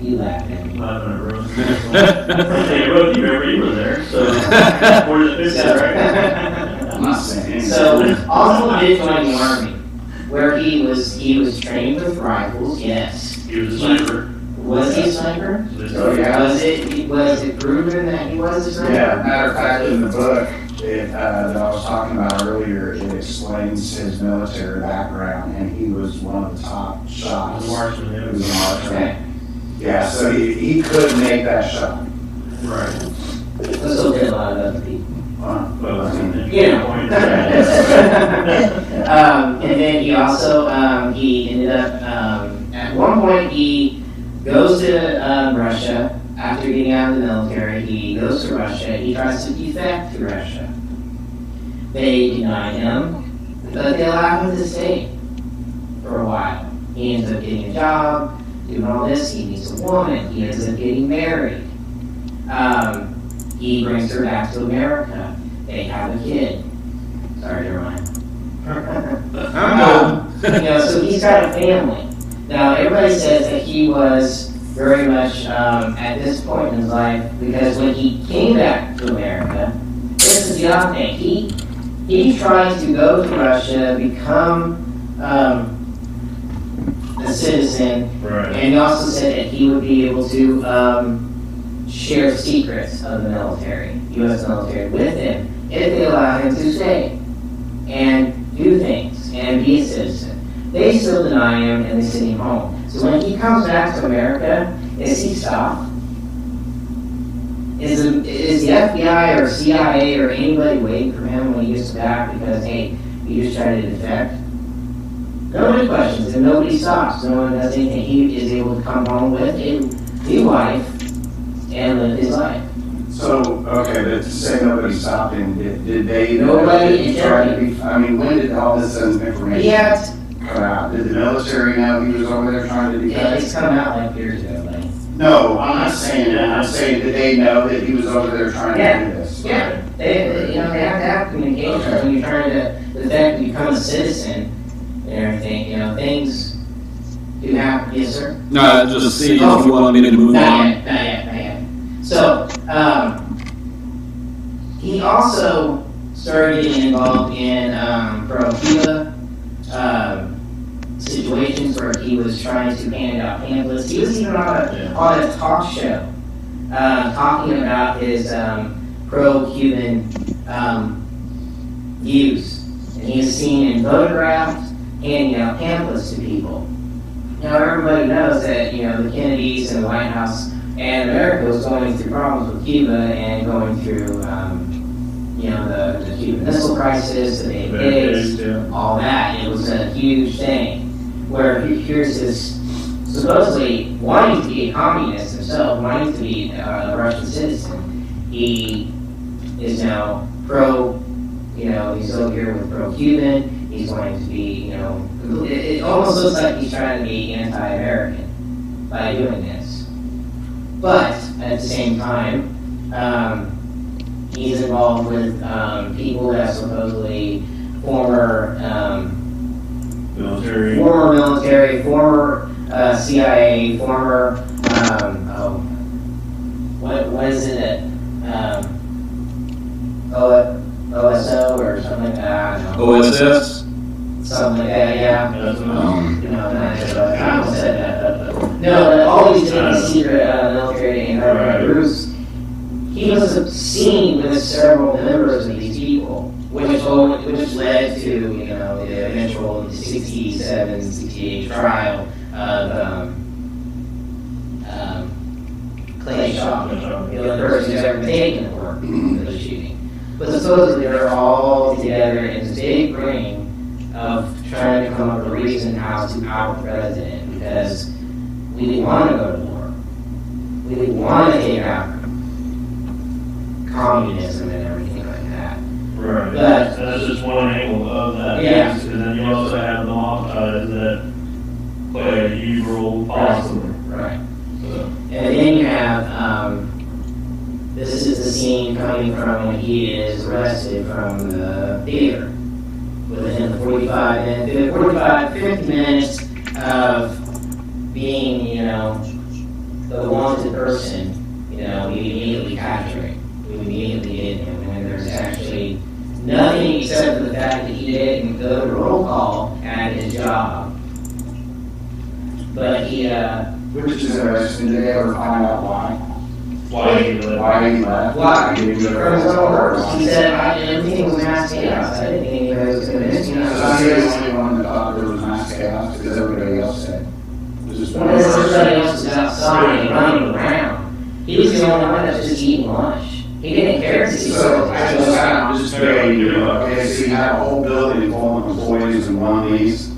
You laughed at me. Hey, Rose, you remember you were there, so 40 to 50, right? I'm not saying So also did join the army, where he was trained with rifles. Yes. He was a sniper. Was he a sniper? Oh, yeah. Was it proven that he was a sniper? Yeah, matter of fact, in the book that I was talking about earlier, it explains his military background, and he was one of the top shots. He was a marksman, He yeah. was a marksman. Okay. Yeah, so he could make that shot. Right. So did a lot of other people. Well, I mean, Yeah. point. And then he also he ended up at one point he goes to Russia after getting out of the military. He goes to Russia. He tries to defect to Russia. They deny him, but they allow him to stay for a while. He ends up getting a job, doing all this. He meets a woman. He ends up getting married. He brings her back to America. They have a kid. Sorry, Jeremiah. So he's got a family. Now, everybody says that he was very much at this point in his life, because when he came back to America, this is the odd thing. He tried to go to Russia, become a citizen, Right. and he also said that he would be able to share secrets of the military, U.S. military, with him if they allow him to stay and do things and be a citizen. They still deny him and they send him home. So when he comes back to America, is he stopped? Is the FBI or CIA or anybody waiting for him when he gets back because, hey, you just tried to defect? Nobody questions him, nobody stops, no one does anything. He is able to come home with a new wife and live his life. So, okay, but to say nobody stopped him, did they? Nobody try to be, I mean, when did all this information He had, come out? Did the military know he was over there trying to do yeah, that? it's come out like years ago, like. No, I'm not saying that. I'm saying, did they know that he was over there trying to do this? Yeah, they have to have communication when you're trying to defect and become a citizen and everything, things do happen. Yes, sir? No, just see if you want me to move Not on. yet, not yet. So, he also started getting involved in pro-Cuba situations where he was trying to hand out pamphlets. He was even on a talk show talking about his pro-Cuban views. And he is seen in photographs handing out pamphlets to people. Now, everybody knows that, the Kennedys and the White House and America was going through problems with Cuba and going through, the Cuban Missile Crisis, the JFK, all that. It was a huge thing. Where here's this supposedly wanting to be a communist himself, wanting to be a Russian citizen. He is now he's over here with pro-Cuban. He's going to be, it almost looks like he's trying to be anti-American by doing this. But at the same time, he's involved with people that supposedly former military, former CIA, former what is it? OSO or something like that. I don't know. OSS? Something like that, yeah. That's I almost said that. No, all these different secret military and government groups. He was seen with several members of these people, which led to the eventual 67, 68 trial of Clay Shaw, the person who's ever taken the work for the shooting. But supposedly they're all together in this big ring of trying to come up with a reason how to out the president, because we didn't want to go to war. We didn't want to take out communism and everything like that. Right. But That's just one angle of that. Yeah. And then you also have the montage that play a huge role possibly. right. So, And then you have This is the scene coming from when he is arrested from the theater. Within the 50 minutes of being, the wanted person, we immediately capture him. We immediately get him. And there's actually nothing except for the fact that he didn't go to roll call at his job. But he, Which is interesting. Did they ever find out why? Why he left. Why he left? Why? From his own words. He said, everything was mass chaos. I didn't think anybody was going to miss me. So he was the only one that thought there was mass chaos because everybody else said. Everybody else was outside and running around. He was the only one that was just eating lunch. He didn't care to see. So I just very okay, so you have a whole building full of employees and one leaves.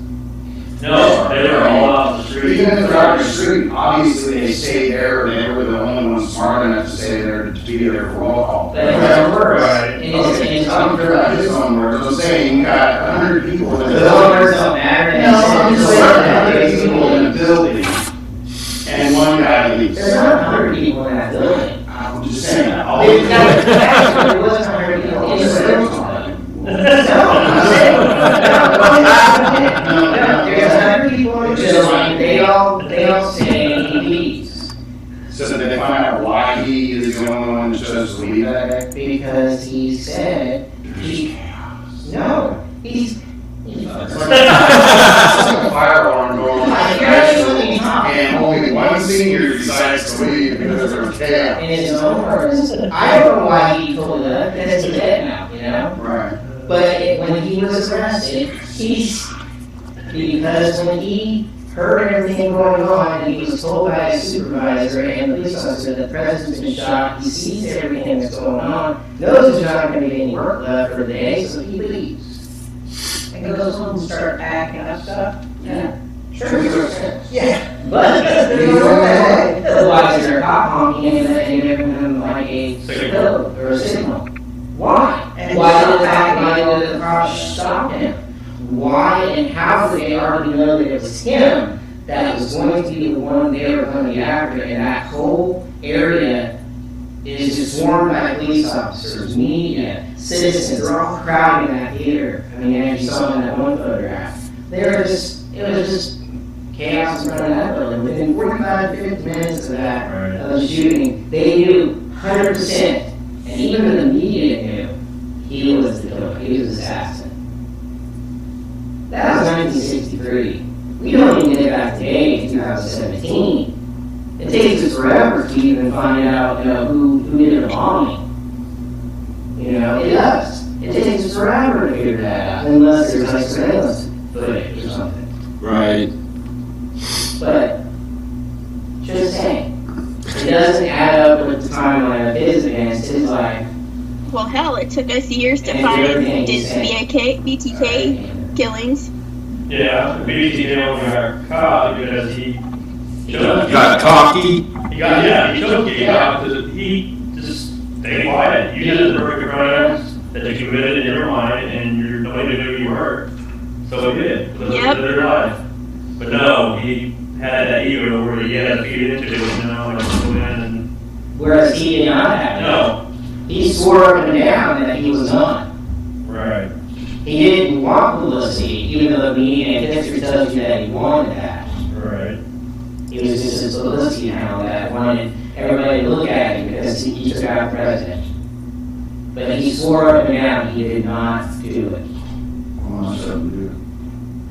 No, they were all out the street. Even if they're out the street, obviously they stayed there, and they were the only ones smart enough to stay there to be there for roll call. But in his own words. Right. In his own His own words. I'm saying you got 100 people in the his own words don't matter. No, I'm just saying 100 people in a building, and one guy leaves. There's not 100 people in that building. I'm just saying. There wasn't 100 people in the building. There's 100 people in the building. They all say he leaves. So did they find out why he is the only one that chose to leave that day? Because he said no. He's It's like a fire alarm going off. And only one senior decides to leave because there's chaos. in his own words. I don't know why he told that, because he's dead now, Right. But when he was arrested, because when he heard everything going on, and he was told by his supervisor and the police officer that the president's been shot, he sees everything that's going on, knows there's not going to be any work left for the day, so he leaves. And goes home and start packing up stuff. Yeah. Sure, makes sense. Yeah. But otherwise, they're cop honking and giving him like a code or a signal. Why? Why did the cops stop him? Why and how did they already know that it was him that was going to be the one they were going to be after? And that whole area is just swarmed by police officers, media, citizens. They're all crowding that theater. I mean, as you saw in that one photograph, it was just chaos in front of that building. Within 45 to 50 minutes of that of the shooting, they knew 100%, and even the media knew he was the killer. He was the assassin. That was 1963. We don't even get back today in 2017. It takes us forever to even find out, who did the bombing. It does. It takes us forever to figure that out, unless there's like surveillance footage or something. Right. But, just saying, it doesn't add up with the timeline of his events, his life. Well, hell, it took us years to And find everything his he's saying. BTK killings. Yeah, maybe he got caught because he choked. Got cocky. He choked you out because he just stayed quiet. You did the perfect crimes that you committed in your mind, and nobody knew who you were. So he did. So Yep. They lived their life. But no, he had that ego where he had to feed into it, and Whereas he did not have no. that. He swore up and down that he was not. Right. He didn't want publicity, even though the media and history tells you that he wanted that. Right. He was just a publicity hound that wanted everybody to look at him because he took out president. But he swore up and down he did not do it. Well, something to do.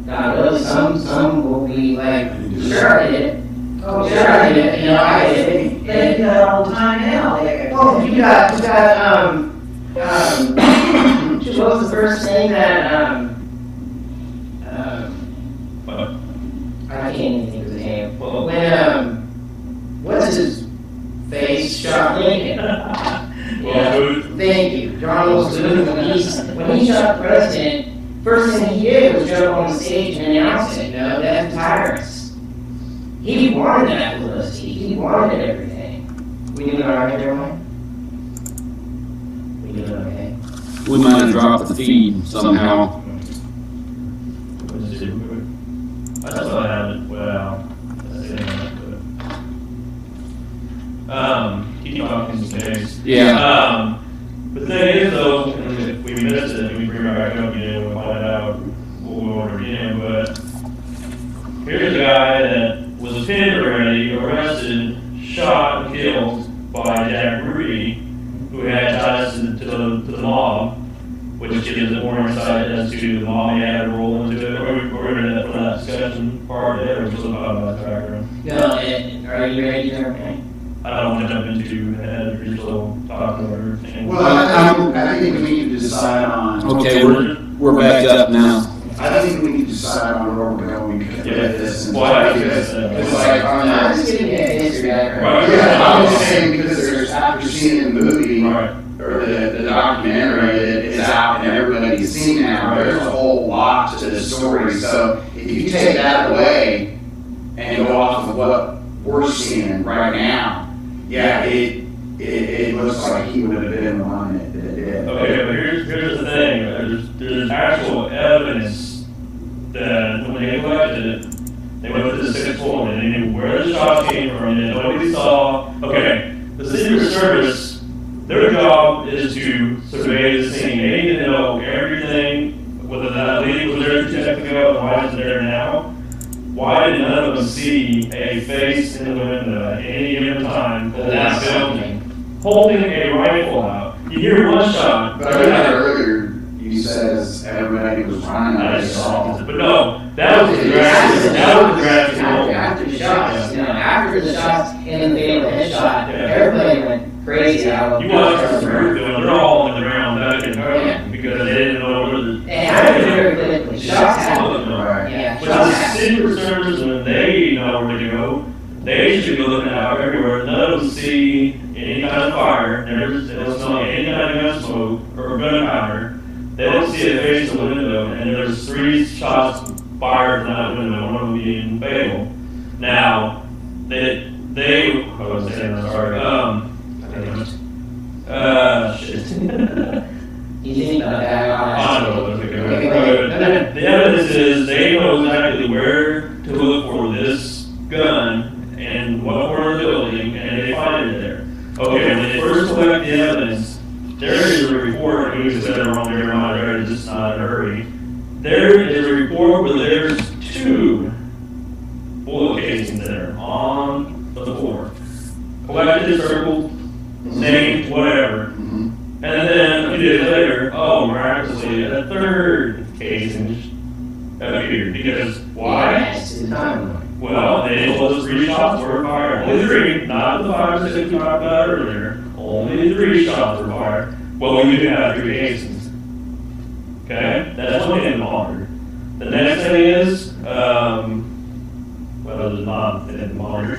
Now, really, some will be like, sure I did it. Oh, sure I did it. I did it. They do that all the time now. Oh, you got, what was the first thing that, I can't even think of his name. When, what's his face shot Lincoln? Thank you. John Wilkes Booth, when he shot the president, first thing he did was jump on the stage and announce it, death to tyrants. He wanted that publicity. He wanted everything. We doing all right there, Mike? We doing okay? We might have dropped the feed somehow. I just thought I had it. Well, that's it. Keep talking. case. Yeah. The thing is, though, and if we missed it, we bring it back up again and find out what we ordered again. But here's a guy that was pinned already, arrested, shot, and killed by Jack Ruby, who had ties to the mob, which gives it more insight as to the mob had a role into it. We're going to put that discussion part of it, or just about that background. No, are you ready to jump? I don't want to jump into ahead if you're still talking or anything. Well, I think we need to decide on. Okay, we're back up now. I think we need to decide on where we're going with this. And Why? because like on I'm just that. giving you a history background. Right. Yeah, I'm just saying because there's after seeing the movie Right. or the documentary that is out and everybody's seen now, there's a whole lot to the story. So if you take that away and go off of what we're seeing right now, yeah, it looks like he would have been the one that did it. Okay, but here's the thing. There's actual evidence that when they collected it, they went to the 6th floor and they knew where the shots came from, and nobody saw. Okay, the Secret Service, their job is to survey the scene. They need to know everything, whether that lady was there 2 seconds ago and why is it there now. Why did none of them see a face in the window at any given time in that building holding a rifle out? You hear one shot. But I heard earlier you said as everybody was running, I saw. But no, that was the graphic. That was the graphic. After the shots, after the shots and the fatal headshot, everybody went crazy out. You watch the group doing, they're all on the ground back in home because they didn't know where the. It happened very quickly. Shots happened. Right. Yeah, But shots the happened. Secret Service, when they know where to go, they should be looking out everywhere. None of them see any kind of fire. They don't smell any kind of gun smoke or gunpowder. They don't see a face in the window, and there's 3 shots fired in that window, one of them being fatal. Now, I was saying that, sorry. Shit. You think about that? I don't know what to think. The evidence is they know exactly where to look for this gun and what corner of the building, and they find it there. Okay, when they first collect the evidence, there is a report, and we said it wrong there, right? It's just not in a hurry. There is a report where there's 2 bullet casings there on the floor. Collected, circled, named, whatever. And then a few days later, miraculously, a 3rd casing appeared. Because why? Yes, to the timeline. Well, they told us 3 shots were fired. Only 3, not the 5 or 6 we talked about earlier. Only 3 shots were fired. Well, we do have 3 casings. Okay? That's one hidden monitor. The next thing is, there's not a hidden monitor.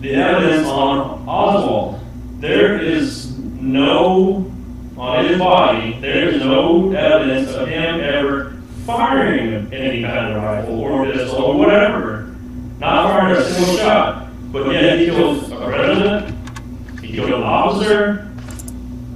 The evidence on Oswald. There is no, on his body, there is no evidence of him ever firing any kind of rifle or pistol or whatever. Not firing a single shot. But yet he killed a president, he killed an officer.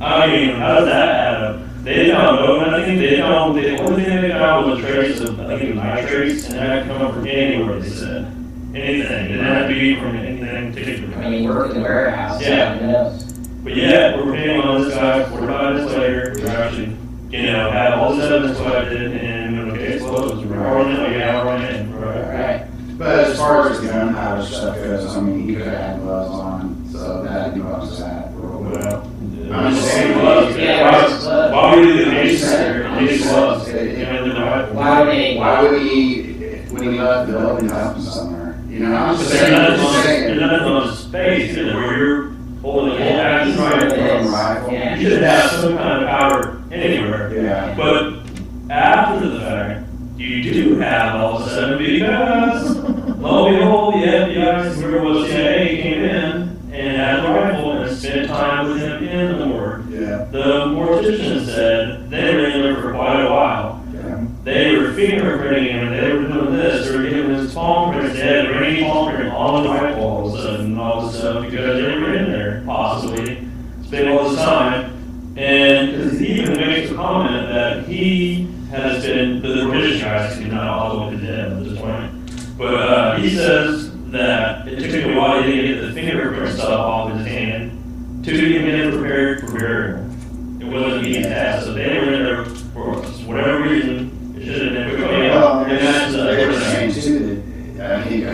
I mean, how does that add up? They found no nothing. The only thing they found was a trace of, I think it was nitrates, and that could come from anywhere, they said. Anything. It didn't have to be from anything particular. I mean, you work in the warehouse. Yeah. Who knows? But yet, we're paying on this guy 45 minutes later. We're actually, had all this evidence collected, and when the case closed, we're rolling it, Right. But as far as the gunpowder stuff goes, I mean, he could have had gloves on, so that debunks that. Well, I'm just saying, gloves. Yeah, Why would he do the case there? He needs gloves. why would he, when he left the building, help him somewhere? I'm just There's saying. nothing on his face either where you're holding it back and trying to Rifle. Yeah. You should have some kind of powder anywhere. Yeah. But after the fact, you do have all of a sudden because, lo and behold, the FBI, whoever was CIA, came in and had a rifle and spent time with him in the morgue. Yeah. The mortician said they were in there for quite a while. Yeah. They were fingerprinting him, and they were doing this. They were giving his palm prints. They had rainy palm print on the rifle all of a sudden, and all this stuff because they were in there, possibly, spending all this time. And because he even makes a comment that he has been, the British guy, not all of the dead at this point, but he says that it took me a while to get the fingerprint stuff off his hand to even get him prepared for burial. It wasn't an easy task, so they were in there for whatever reason. It should have been quick. Well, And that's they were saying too that I think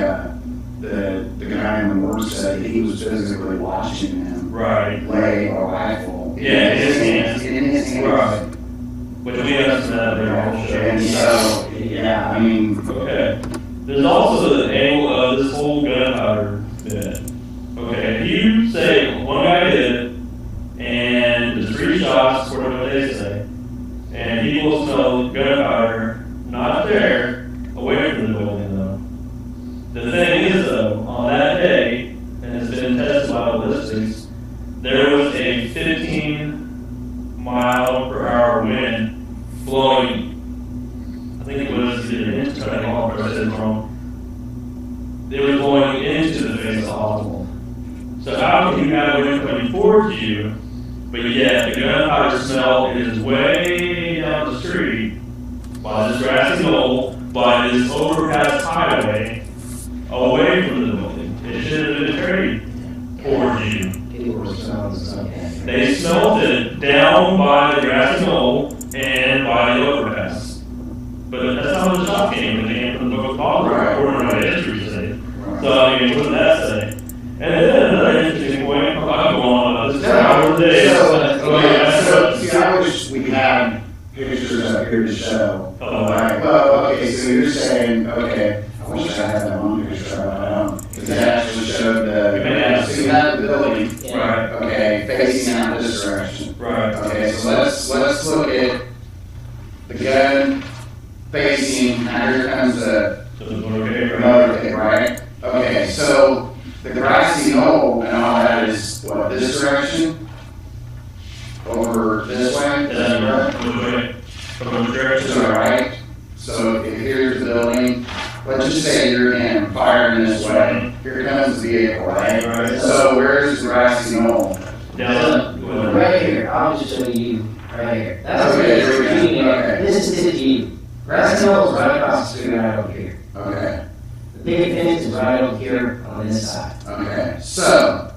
the guy in the morgue said that he was physically watching him right. lay a rifle Yeah, in his hands. Right. Which we understand that they're all And so, yeah, I mean, okay. There's also the angle of this whole gunpowder bit. Okay, if you say one guy did it, and the 3 shots, according to what they say, and people smell gunpowder not there, away from the building though. The thing is though, on that day, and it's been tested by ballistics, there was a 15-mile-per-hour wind blowing. I think it was either into the hall, or I said wrong. It was blowing into the face of the hospital. So how can you have a wind coming towards you, but yet the gunpowder smell is way down the street by this grassy knoll, by this overpass highway, away from the building? It should have been carried towards you. People were smelling something. They smelled it down by the grassy knoll and by the overpass. But that's not what the shot came when they came from the book of Father, according to what history says. So, I mean, what did that say? And then another interesting point, I'm going on this hour a day. See, I wish we had pictures up here to show. Like, well, okay, so you're saying, okay, I wish I had that one picture, but I don't. Because it actually showed so you had the building, Right. okay, facing out this direction. Right. Okay, so let's look at the gun facing, now here comes the motorcade, right? Okay, so the grassy knoll and all that is what, this direction? Over this way? From the direction. All right. So if here's the building, let's just say you're in firing this way. Here comes the vehicle, right? Right. So where's the grassy knoll? Down. Right here, I'll just show you right here. That's Okay, what there we go. Okay. This is you. Grassy knoll is right across the street right over here. Okay. The big fence is right over here on this side. Okay. So,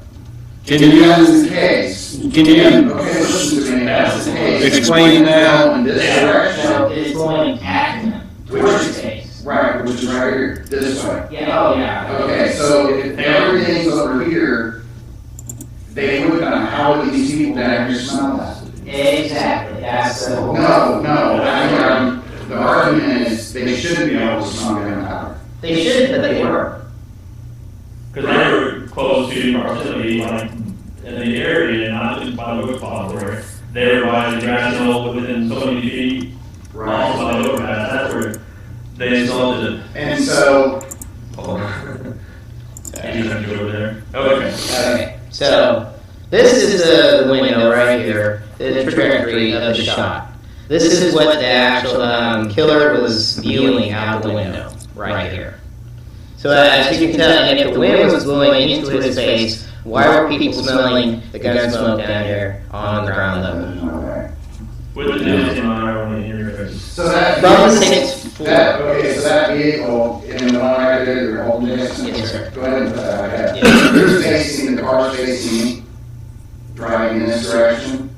can you as the case? Can you Okay, listen to me. As the case. explain that? In this direction. So it's going at him, towards his face. Right, which is right here, this way. Yeah, oh yeah. Okay, so if everything's over here, they would, how would these people down here smell that? Exactly, that's the whole. No, the argument is they shouldn't be able to smell gunpowder. They should, but they were. Because they were close to proximity, like in the area, not just by the book father. They were by the grass knoll within so many feet, also by the overpass. That's where they smelled it. And so, You have to go over there. Okay. Okay, so this is the window right here, the trajectory of the shot. This is what the actual killer was viewing out the window, right here. So as you can tell, and if the wind was blowing into his face, why were people smelling the gun smoke down here on the ground level? okay. With the news in my only interface. So that From the 6th floor. okay, so that vehicle in the one right there, you're holding this. Yes, sir. Go ahead and put that, okay. Yeah. You're facing, the car's facing me, driving in this direction.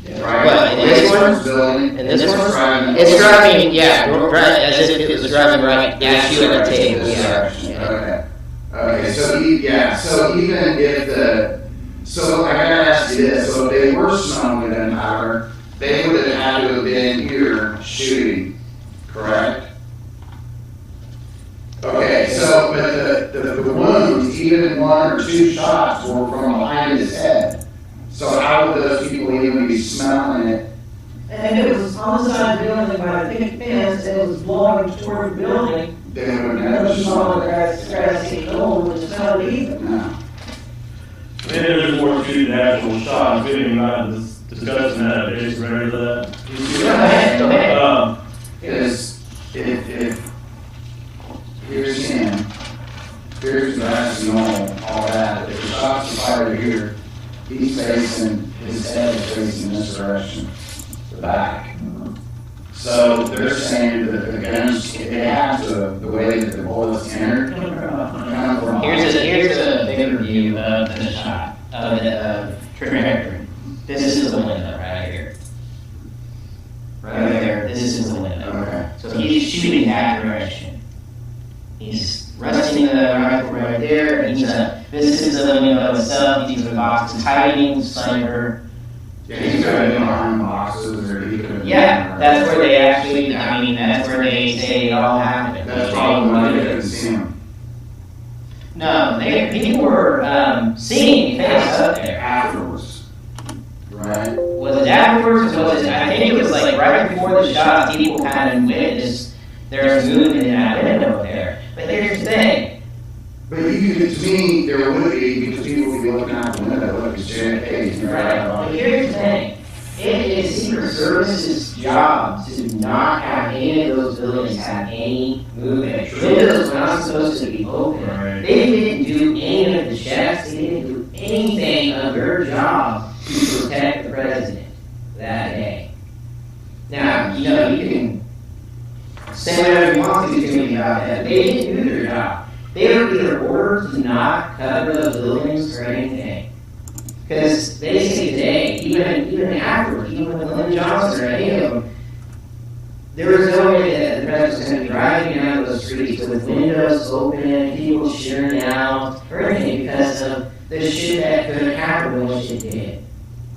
Right. What, in this one? Building. And this one? Driving. It's driving, yeah, right, as if it was driving right at you at the table, This yeah. direction, okay. Okay, so even if so I gotta ask you this, so if they were smelling gunpowder, they would have had to have been here shooting, correct? Okay, so, but the wounds, even 1 or 2 shots were from behind his head. So how would those people even be smelling it? And it was on the side of the building by a big fence, and it was blowing toward the building. They would And it never was smell on the it. grassy knoll, which is not either. No. Maybe there's more to the actual shot. We haven't gotten this discussing that. Dave's ready for that. Go ahead. Because if here's him, here's the grassy knoll, all that, if the shots are fired here, he's facing, his head is facing this direction, the back. So they're saying that the guns, if they have the way that the bullets entered, kind of wrong. Here's a bigger view of the shot of the trajectory. This is the window right here. Right there. This is the window. Okay. So he's shooting that direction. He's resting the rifle right there. And this is the window itself. These are the boxes hiding the sniper. Yeah, he's got it behind boxes, or he could. Yeah, that's where they actually. I mean, that's where they say it all happened. That's probably why they couldn't see him. No, people were seeing things up there. Afterwards, right? Was it afterwards? Was it? I think it was like right before the shot. People kind of witnessed there was movement in that window there. But here's the thing. But you could, to me, there would be, because people would be looking out the window, look, it's JFK, he's Right. right. But here's the thing. It is Secret Service's job to not have any of those buildings have any movement. Windows were not supposed to be open. Right. They didn't do any of the checks. They didn't do anything of their job to protect the president that day. Now, you know, you can say whatever you want to me about that. They didn't do their job. They were either ordered to not cover those buildings or anything. Because basically today, even afterwards, even with Lyndon Johnson or any of them, there was no way that the president was going to be driving down those streets with windows open, people cheering out, or anything because of the shit that could have happened when shit did.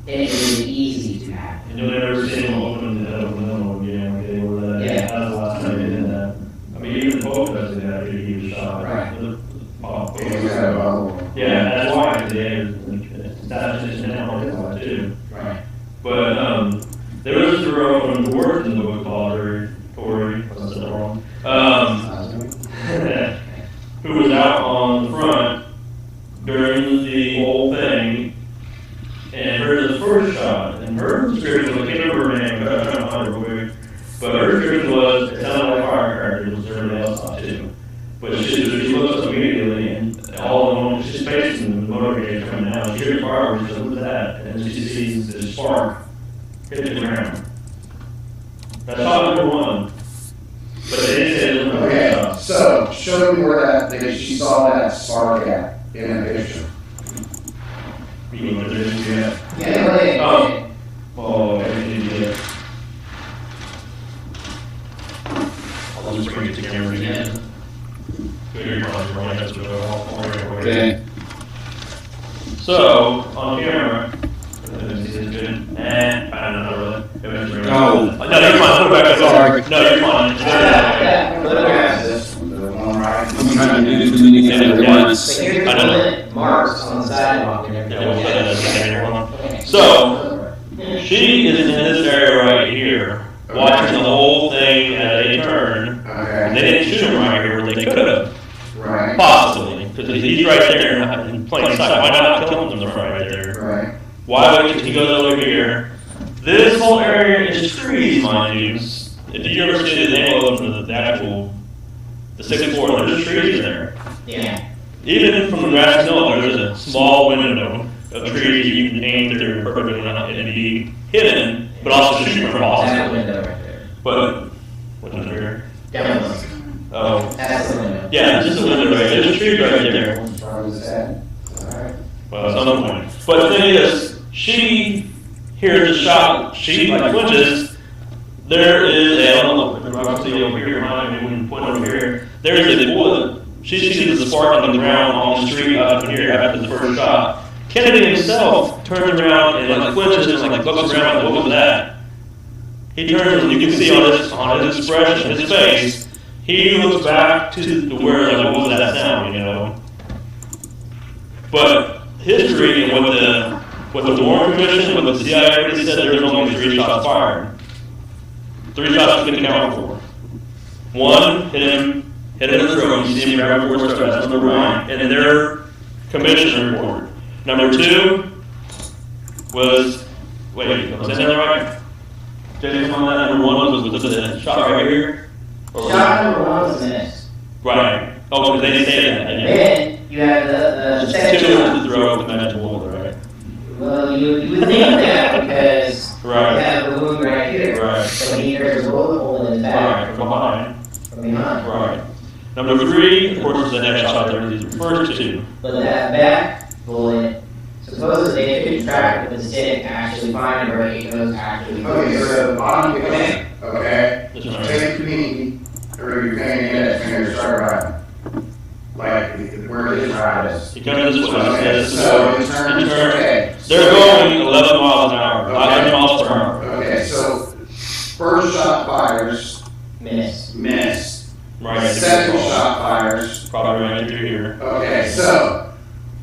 It was easy to happen. And you'll never see them open the window again, okay, with that. Yeah. That's the last time they did that. I mean, even the Pope does it after he was shot. Right. Yeah, that's why that's just an element too. Right. But there was a girl from the worst in the book called her, Tori, I said that wrong, who was out on the front during the whole thing and heard the first shot. And her description was, I can't remember her name, but I'm trying to find her real quick. But her description was, it sounded like firecrackers, was everybody else thought too. But she looks up immediately, and all the moment she's facing the motorcade coming down, she hears fireworks, she says, "What's that?" And then she sees this spark hit the ground. That's shot number one. But they didn't say it was number Okay, shot. so show me where she saw that spark at in the picture. You mean what it is, yeah? Yeah, Oh, yeah. I'll just bring it to camera again. Okay. So, on camera, let me see this good. I don't know really. It was really Oh. No, you're fine. Put it back up. Sorry. No, you're fine. I'm trying to do too many things at once. Here's I know. the marks on the sidewalk and Yeah, we'll put that as a everything. camera. Hold on. So, she is in this area right here, watching the whole thing as they turn. Okay, They didn't shoot him right here where they could have. right, Possibly, because he's right there in plain sight. Why not kill him right there? right. Why would he go over here? This whole area is trees, mind you. If you ever see the angle of the actual, the 6th floor, there's trees there. Yeah. Even from the grass knoll, there's a small window of trees you can aim through perfectly and be hidden, but also shoot from That possibly. window right there. But, what's under here? Down low. Oh, That's the window. yeah, just a window right there. There's a tree right there. Probably was that. Alright. Well, at some point. But the thing is, she hears a shot, she like flinches. There is a, I don't know, obviously over here, behind me, when point over here, there is a bullet. She sees the spark on the ground on the street up here after the first shot. Kennedy himself turns around and like flinches and like looks around, like, what was that? He turns and you can see on his expression, his face, he looks back to where, like, what was that sound, you know? But history and what the Warren Commission, what the CIA already said, there was only 3 shots fired. 3 shots you can count for. One hit him in the throat. You see him grab force throat. That's number 1 in their commission report. Number 2 was was I saying that right? Jason, on that number 1 was the shot right here. Or Shot number 1 was this. right. Oh, they didn't say that. Yeah. Then you have the second 2 shot. was the throat with the magic bullet, right? Well, you would think that because Right. you have the wound will be right here. Right. So he hears a bullet hole in his back. Right, from behind. From behind. Right. Number 3, of course, is the next shot there. These are the first 2. But that back bullet, supposedly it could track it, but it didn't actually find where it goes actually. Okay, so the bottom is, Okay. okay, This one right. take your knee, or your index finger, start riding. Like, where his ride is. He comes this way. Okay, This is so the in terms, in turn. okay. They're going 11 miles an hour, 11 miles per hour. Okay, so first shot fires, Miss. miss. Right. Second shot fires. Probably right through here. Okay, so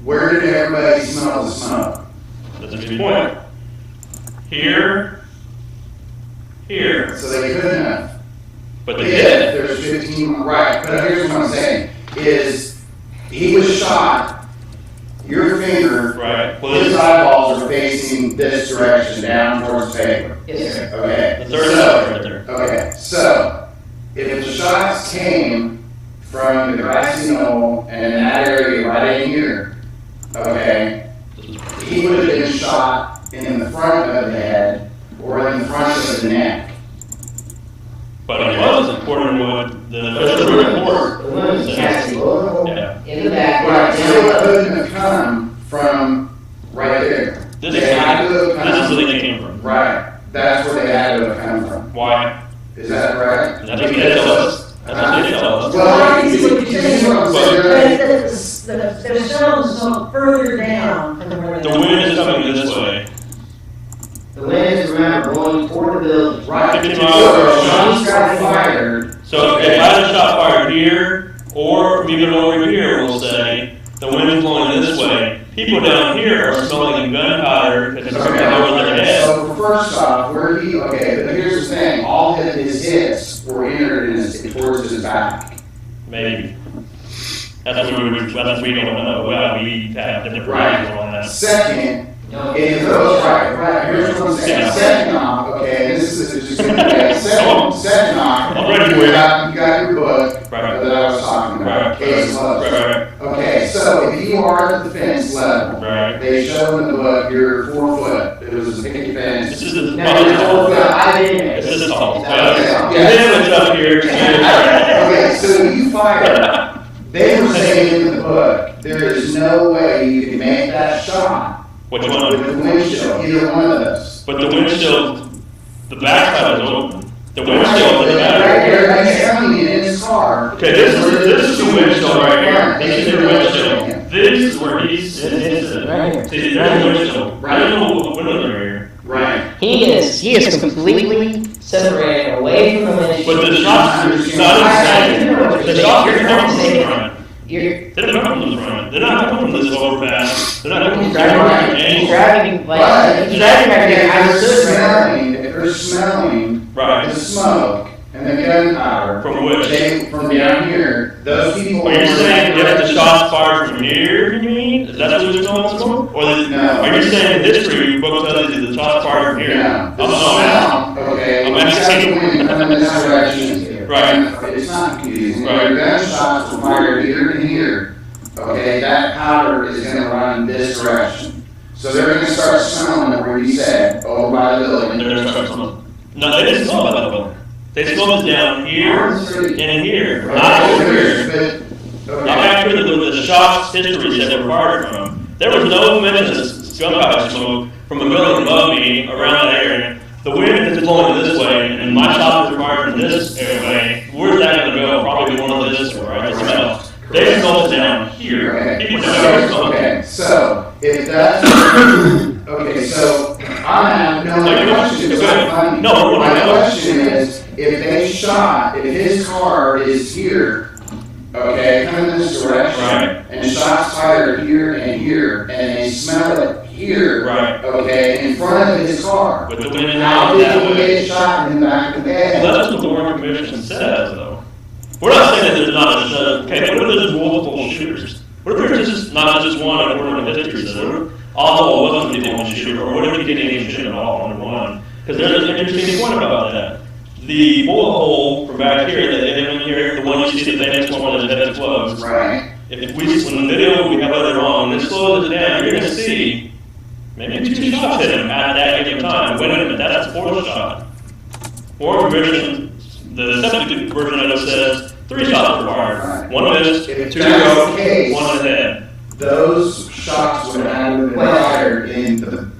where did everybody smell the smoke? That's a good point. Here. Here. So they couldn't have. But they Yeah, did. there's 15, right, but here's what I'm saying, is he was shot, your finger, Right. Well, his this eyeballs are facing this direction, down towards the paper. Yes, sir. Okay. the third So- shot right there. Okay, so if the shots came from the grassy knoll and that area right in here, okay, he would have been shot in the front of the head or in the front of the neck. But it wasn't, according to what the official report The woman says. has a bullet hole Yeah. in the back. Right, so it Down couldn't have come from right there. This They had to have is come, where they came from. right, that's where they had to have come from. Why? Is that correct? That's what they tell us. That's what they tell us. Well, I see what you're saying. what I'm But saying. the shells are further down from where The they. wind is coming this way. The wind is, remember, blowing toward the building. Right, 15 so miles. shots got fired. So if I had a shot fired here, or even over here, we'll say, the wind is blowing this way, people down here are smelling gunpowder because it's coming over their head. So first off, where he, okay, but here's the thing, all his hits were entered in towards his back. Maybe. That's what we don't know. Well, we have different Right. views on that. Second, No. if those, right, here's what I'm saying, Yeah. second off, okay, this is just, okay, second off, I'm ready you for it. got your book Right. that I was talking about, Right. case closed. Right. Okay, so if you are at the fence level, Right. they show in the book you're 4 foot, it was a picket fence. This is the. No, you're 4 foot. I've been there. This is tall. Yeah. Then it's up here. Okay, so you fired, they were saying in the book, there is no way you can make that shot Which with one? the windshield, either one of those. But the windshield, the backside is open. The windshield is better. They're telling you in his car. Okay, this is the windshield right here. This is the windshield. This is where he's sitting. Right here. See, there's the windshield. I don't know what windows are here. Right. He is completely separated away from the windshield. But the shots, not inside. The shots are coming from the front. You're They're not coming from the front. They're not coming from this overpass. They're not coming from driving, the he's angle. driving, But like, he's driving right there. I if stood they're right smelling, if they're smelling Right. the smoke and the gunpowder From which? from down here, those people. Are you saying if the shots fired from here, you mean? Is that what you're telling us? Or No. are you saying in history, book tells you the shots fired from here? Yeah, the I'm not. smell, okay, I'm when you got asking- the wind coming this direction. Right. It's not confusing, Right. your gunshots were fired here and here, okay, that powder is gonna run this direction. So they're gonna start smelling it where you said, over by the building. They're starting to smell. No, they didn't smell that well. They smelled it down here and here, not over here. But, Not okay, after the shots histories that were fired from. There was no mention of gunpowder smoke from a building above me around that area. The wind is blowing this way, and my shots were fired from this way. Where's that going to go? Probably one of this way, right? The smell. They smelled it down here. okay, People never smelled it. okay, so, if that's, okay, so, my question is, No, my question is, if they shot, if his car is here, okay, coming this direction, Right. and shots fired here, and they smell it here, Right. okay, in front of his car. With the wind How out did that he way. get shot in the back of the head? Well, that's what the Warren Commission says, though. We're not saying that there's not okay, what if there's multiple shooters? What if there's just not just one, according to history says? Although it wasn't the only shooter, or what if he didn't even shoot at all, number one? Because there's an interesting point about that. The bullet hole from back here, that hit him here, the one you see, the famous one where the head explodes. Right, If we, when the video we have later on, when it slows it down, you're going to see maybe 2 shots hit him at that given time. Wait a minute, that's the 4th shot. Or version, the septic version of it says 3 shots were fired. One missed, 2 If to that's go, the case, 1 in the head. those shots would have been fired in the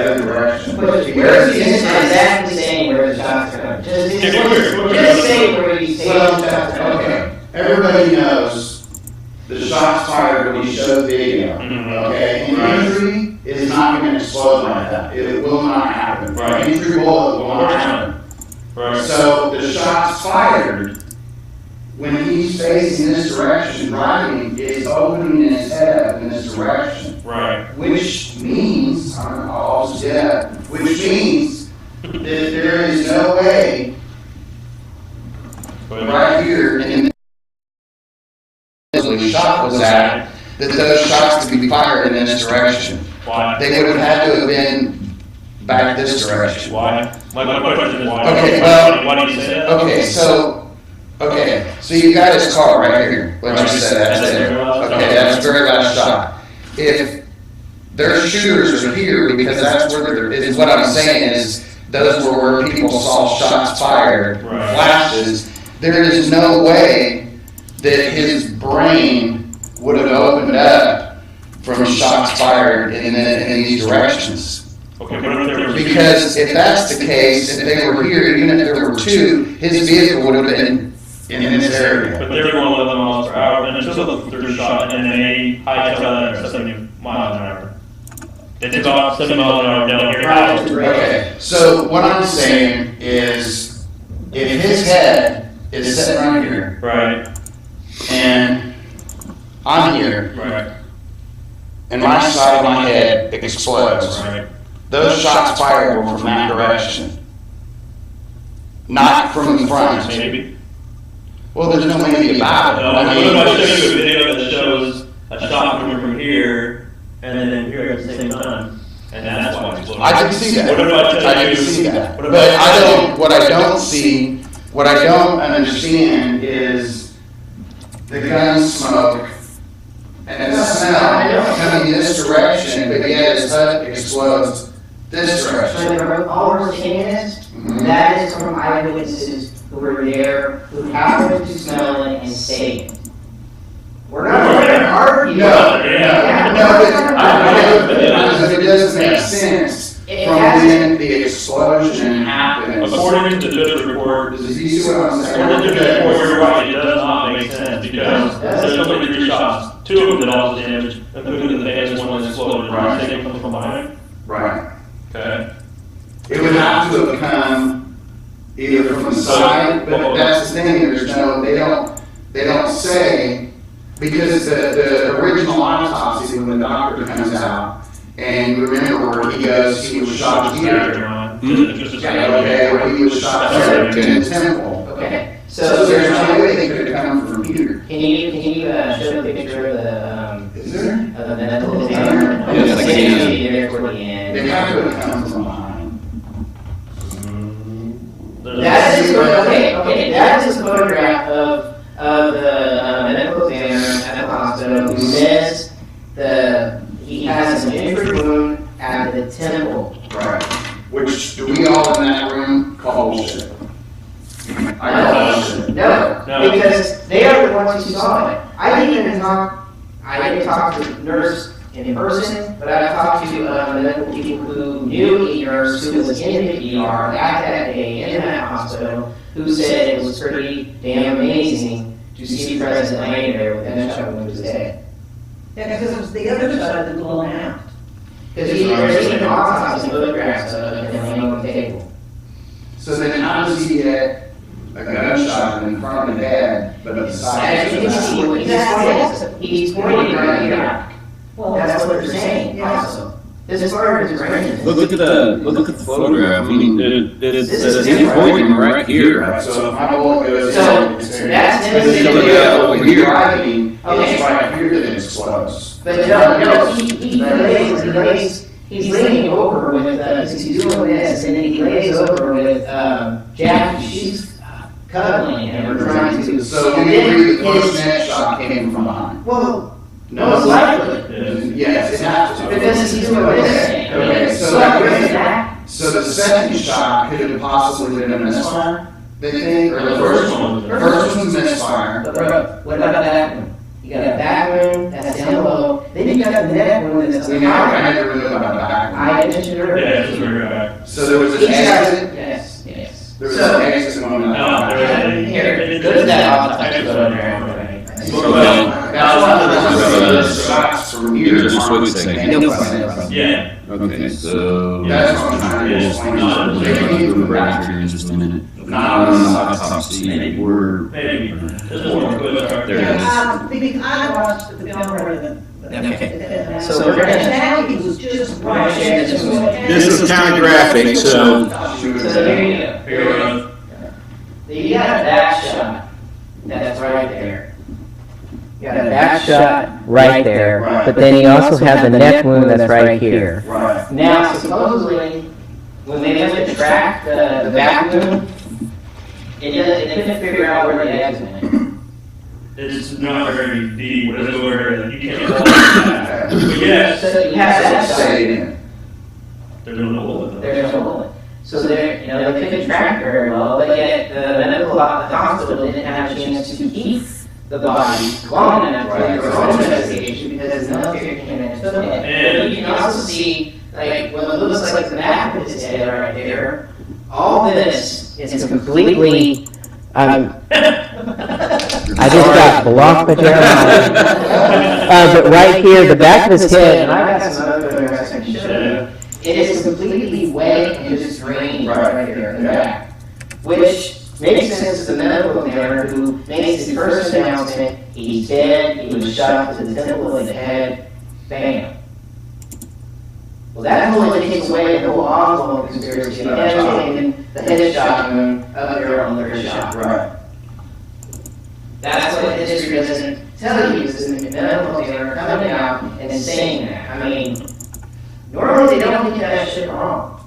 other direction. Where's the exactly saying where the shots are coming? Just say where you say the Well, shots are coming. okay, everybody knows the shots fired when you show the video, okay? An injury is not gonna explode like that. It will not happen. Right. An injury bullet will not happen. Right. So the shots fired, when he's facing this direction, driving, is opening his head up in this direction. Right. Which means, which means that there is no way right here in the shot was at, that those shots could be fired in this direction. Why? They would have had to have been back this direction. Why? My question is why? Okay, well, why do you say that? Okay, so you got his car right here. Let's just say that's it. Okay, that's the very last shot. If their shooters are here, because that's where is what I'm saying is those were where people saw shots fired, Right. flashes. There is no way that his brain would have opened up from shots fired in these directions. Okay, but if there was Because if that's the case, if they were here, even if there were 2, his vehicle would have been in this area. But they were going 11 miles per hour, and until the third shot, and they hightailed that at 70 miles an hour. They took off 70 miles an hour down here. Okay, so what I'm saying is, if his head is sitting right here, Right. and I'm here, Right. and my side of my head explodes, Right. those shots fired were from that direction, not from the front. Maybe. Well, there's no maybe about it. No, I what mean, if I show you a video that shows a shot coming from here and then here at the same time? And that's why it's exploded. I can see that. What if I tell I you? can see that. What if But I tell you? what I don't understand is the gun smoke and the smell coming this direction, but yet his HUD explodes this direction. But all we're saying is, that is from eyewitnesses who were there, who happened to smell it and say it. We're not going to argue. No, but it doesn't make sense from when the explosion happened. According to the judge's report, Does he see what I'm saying? according to the judge's report, you're right, it does not make sense because there's only 3 shots. 2 of them did all the damage, including the famous one that exploded. Right. They come from behind. Right. Okay. It would have to have come either from the side, but that's the thing, they don't say, because the original autopsy, when the doctor comes out, and you remember where he goes, he was shot here. Okay, where he was shot here in the temple. Okay, So there's no way they could have come from here. Can you show the picture of the, Is there? of the medical examiner? Yes, I can. There toward the end. They have to have come from behind. That is, okay, that is a photograph of the medical examiner at the hospital who says he has an injury wound at the temple. Right. Which, do we all in that room call bullshit? I call bullshit. No, No. because they are the ones who saw it. I didn't talk to the nurse in person, but I talked to medical people who knew a nurse who was in the ER at that day in that hospital, who said it was pretty damn amazing to see the president laying there with that shot wound to his head. Yeah, because it was the other side that blown out. Because there's even autopsy photographs of him laying on the table. So then how does he get a gunshot in front of the head, but beside As you can see, he's pointing right here. Well, That's what they're saying also. This is part of his brain. Look at the photograph. I mean, it's This is he's pointing right here. So if my bullet goes So, in, it's that's in his the video. over here driving, Okay. it's right here that it explodes. But no, he's laying over with, because he's doing this, and then he lays over with, Jackie, she's cuddling him or trying to. So we agree the first neck shot came from behind. well, Most likely. Yes, it has to. Because he's doing this. Okay, So, So the second shot could have possibly been a misfire, they think, or the first one? The first one was a misfire. But what about that one? You got a back wound, that's down low. Then you got the neck wound that's You know, I never knew about the back one. I mentioned it earlier. Yeah, it's very back. So there was an exit? Yes, yes. There was an exit on that. Here, go to that autopsy photo on there. That's one of the shots from here. Just wait a second. No problem. Yeah. Okay, so. That's what I'm trying to explain. We'll go back here in just a minute. Autopsy, maybe we're. Maybe. This is more good. There it is. Because I watched the film rather than. Okay. So we're gonna- now he was just right. This is kind of graphic, so. So there you go. Here we go. You got a back shot. That's right there. You got a back shot right there. Right. But then you also have the neck wound that's right here. Right. Now, supposedly, when they went to track the back wound, they couldn't figure out where the eggs went. It's not very deep. What is it where you can't tell that. But yes, So you have that shot. Say it in. there's no hole in it. There's no hole. So they couldn't track very well, but yet the hospital didn't have a chance to keep the body long enough to do their own investigation because the military came in and took it. And you can also see, like, what looks like the back of his head right there. All this is completely. I just got blocked by Jeremiah. But right here, the back of his head, and I got some other photographs I can show you. It is completely wet and just drained right there in the back, which makes sense to the medical examiner who makes his first announcement. He's dead. He was shot to the temple of the head. Bam. Well, that totally takes away the whole Oswald conspiracy of taking the headshot wound up there on their shot. Right. That's what history doesn't tell you. Is the medical examiner coming out and saying that. I mean, normally they don't get that shit wrong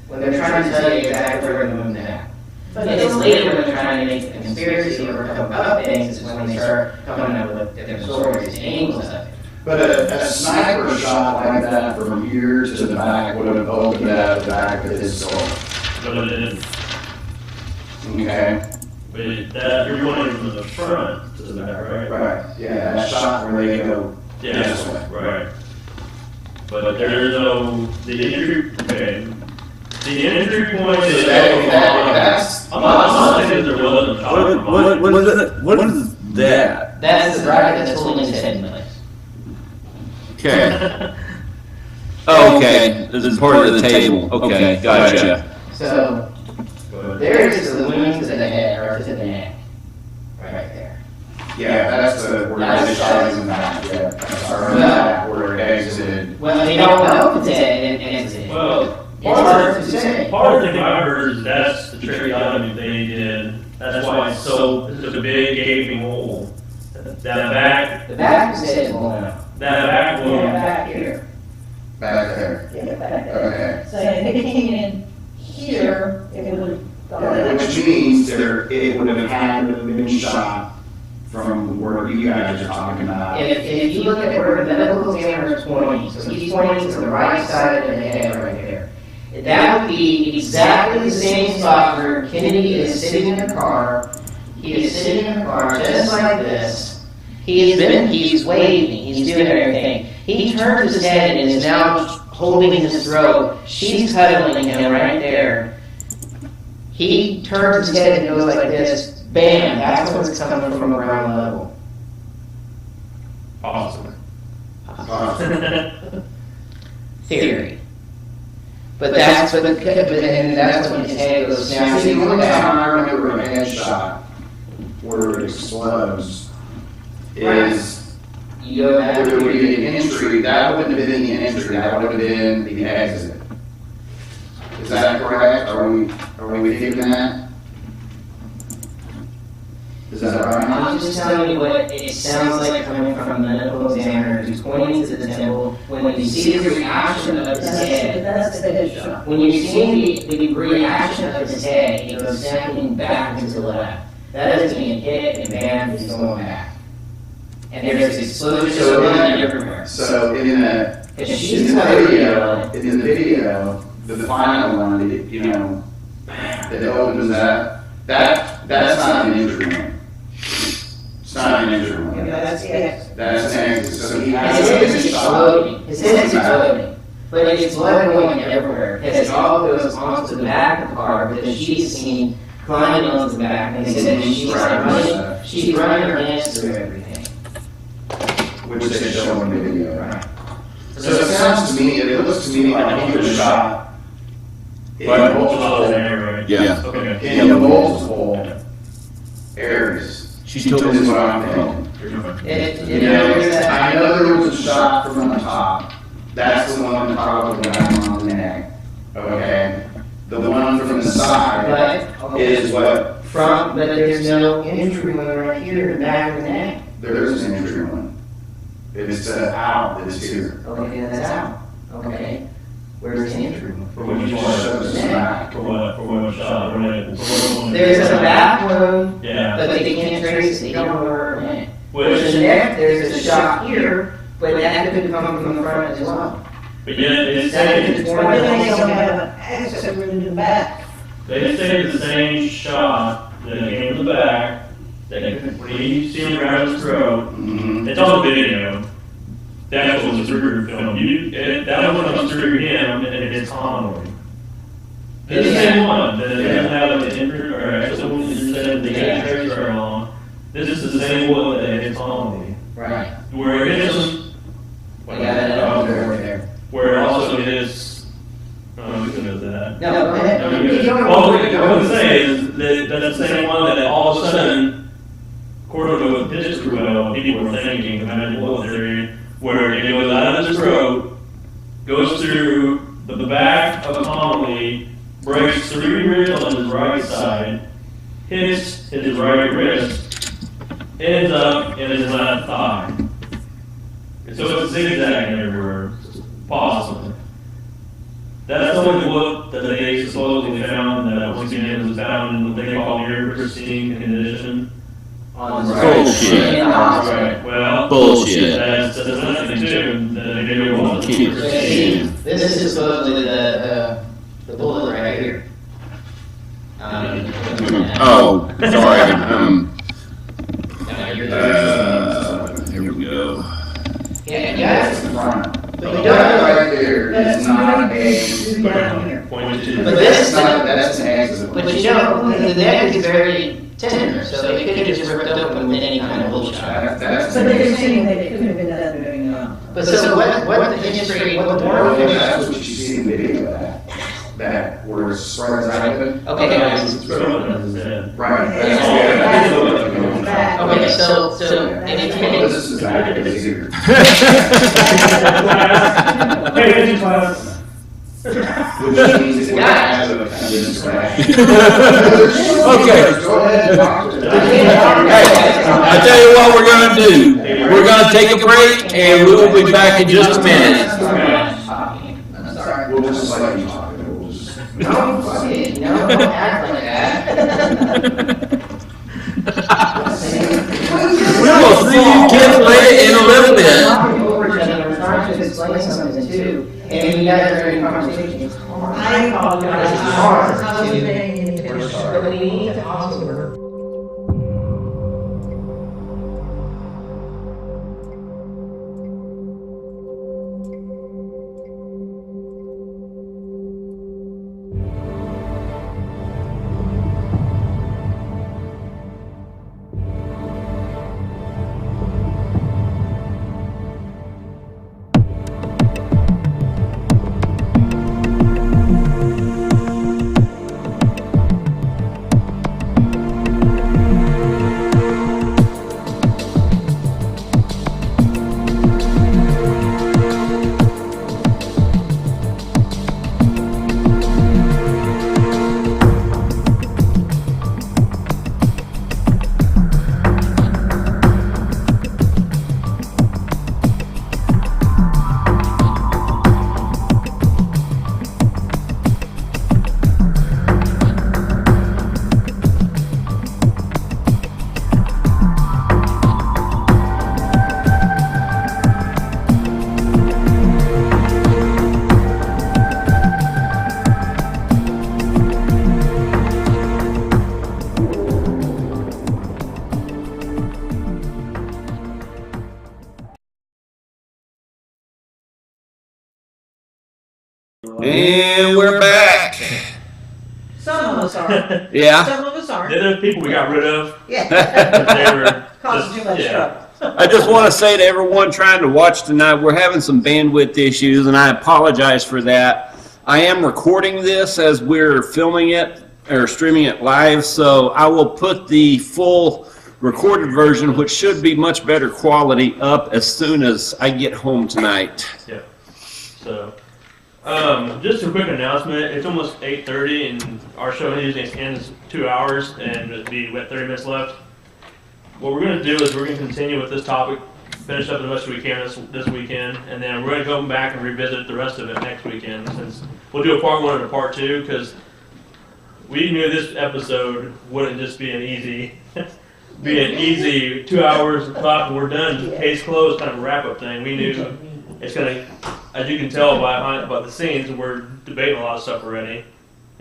when they're trying to tell you exactly where the moon's at. But it's later when they're trying to make the conspiracy or come up things is when they start coming up with different stories and angles of it. But a sniper shot like that from here to the back would have opened out the back of his skull. But it didn't. Okay? But that, you're pointing from the front to the back, right? Right. Yeah, that shot where they go this way. Right. But there's no, the entry, okay. The entry point is. That's. I'm not saying there wasn't a shot. What is that? That's the bracket that's holding his head in place. Okay. Oh, okay. This is part of the table. Okay, gotcha. So, there's the wound to the head, or to the neck. Right there. Yeah, that's where the shot is in the back. Yeah. That's where it exited. Well, they don't know if it's head and exited. Well, It's hard to say. part of the thing I heard is that's the tracheotomy they did. That's why it's so, it's a big gaping hole. That back, The back of his head is blown out. that back Yeah, one. back here. Back there. Yeah, back there. Okay. So if it came in here, it would have gone. Which means it would have had to have been shot from where you guys are talking about. If you look at where the medical examiner is pointing, so he's pointing to the right side of the head right there. That would be exactly the same spot where Kennedy is sitting in the car. He is sitting in the car just like this. He's waving, he's doing everything. He turns his head and is now holding his throat. She's cuddling him right there. He turns his head and goes like this. Bam, that's what's coming from ground level. Awesome. Theory. But that's what that's when his head goes down. See, the only time I remember a headshot where it explodes is You go back there would to be an entry. That wouldn't have been the entry. That would have been the exit. Is that correct? Are we thinking that? Is that right? I'm just telling you what it sounds like coming from the medical examiner who's pointing to the temple. When you see the reaction of his head, That's the headshot. when you see the reaction of his head, he goes snapping back into the left. That is being hit and bam, he's going back. And there's explosions of blood everywhere. So in the Because she's got a video. video, the final one, that opens that's not an entry one. It's not an entry one. That's the exit. That's an exit. So he His has head a is exploding. His head is exploding. But it's blood going everywhere. It all goes onto the back of the car because she's seen climbing onto the back. And they said she's running her hands through everything. which they show in the video, right? So it sounds to me, it looks to me like he was shot in multiple Yeah. Okay. in multiple areas. She told Is me what I'm thinking. I know there was a shot from the top. That's the one probably got on the neck. Okay. The one from the side is what But there's no entry wound right here in the back of the neck. there is an injury one. It's out. It's here. Okay, that's out. Okay. Where's the entry wound? For what you Shows the back. For what shot? There's a back wound, Yeah. but they can't trace it. They don't know where it went. Which, There's a neck, there's a shot here, but that could come from the front as well. but yet it's That saying, could But then they don't have an exit route in the back. they say the same shot that came from the back, that when you see him grab his throat, Mhm. it's on the video. That's what was through film. That one comes through him and it's Conway. It's the same one that doesn't have the injury or exit wound instead of the trace are on. This is the same one that hits Conway. Right. Where it hits him, I got it over there. where it also hits, we can do that. No, go ahead. No, you're good. Well, what I would say is that that's the same one that all of a sudden, according to what this crew of people were thinking, kind of little theory, where it goes out of his throat, goes through the back of Connolly, breaks 3 ribs on his right side, hits his right wrist, ends up in his left thigh. And so it's zigzagging everywhere, possibly. That's the only book that they supposedly found that once again was found in what they call near pristine condition. On the Bullshit. In the hospital. Right. Well, Bullshit. that's another thing too. That they wasn't Keep pristine. This is supposedly the bullet right here. Oh, sorry. Here we go. Yeah. That's the front. But you That don't. right there is not a. Down here. Point to. But this, That's an exit. but you know, the neck is very tender, so they could have just ripped open with any kind of bullet shot. That's. So they're saying that it couldn't have been done during, But so what the history, what the moral Well, is? that's what you see in the video, that where it spreads open. Okay, guys. Right. Okay, so if you can. This is back, it's here. Hey, attention class. Which means it has a scratch. Okay. Go ahead and talk to it. Hey, I tell you what we're gonna do. We're gonna take a break and we will be back in just a minute. I'm sorry. We'll just let you talk. We'll just. No, fuck it, no, don't act like that. We will see you kids later in a little bit. Talking over each other, we're trying to explain something too, and you guys are in conversation. It's hard. I apologize. It's hard. I wasn't paying any attention. But we need to also. And we're back. Some of us are. Yeah. Some of us aren't. There's people we got rid of. Yeah. They were Causing too much trouble. I just want to say to everyone trying to watch tonight, we're having some bandwidth issues, and I apologize for that. I am recording this as we're filming it or streaming it live, so I will put the full recorded version, which should be much better quality, up as soon as I get home tonight. Yeah. So, just a quick announcement. It's almost 8:30, and our show usually ends 2 hours, and it'll be 30 minutes left. What we're going to do is we're going to continue with this topic, finish up as much as we can this weekend, and then we're going to come back and revisit the rest of it next weekend. Since we'll do a part 1 and a part 2, because we knew this episode wouldn't just be an easy 2 hours clock and we're done, case closed kind of wrap up thing. We knew it's going to, as you can tell by the scenes, we're debating a lot of stuff already.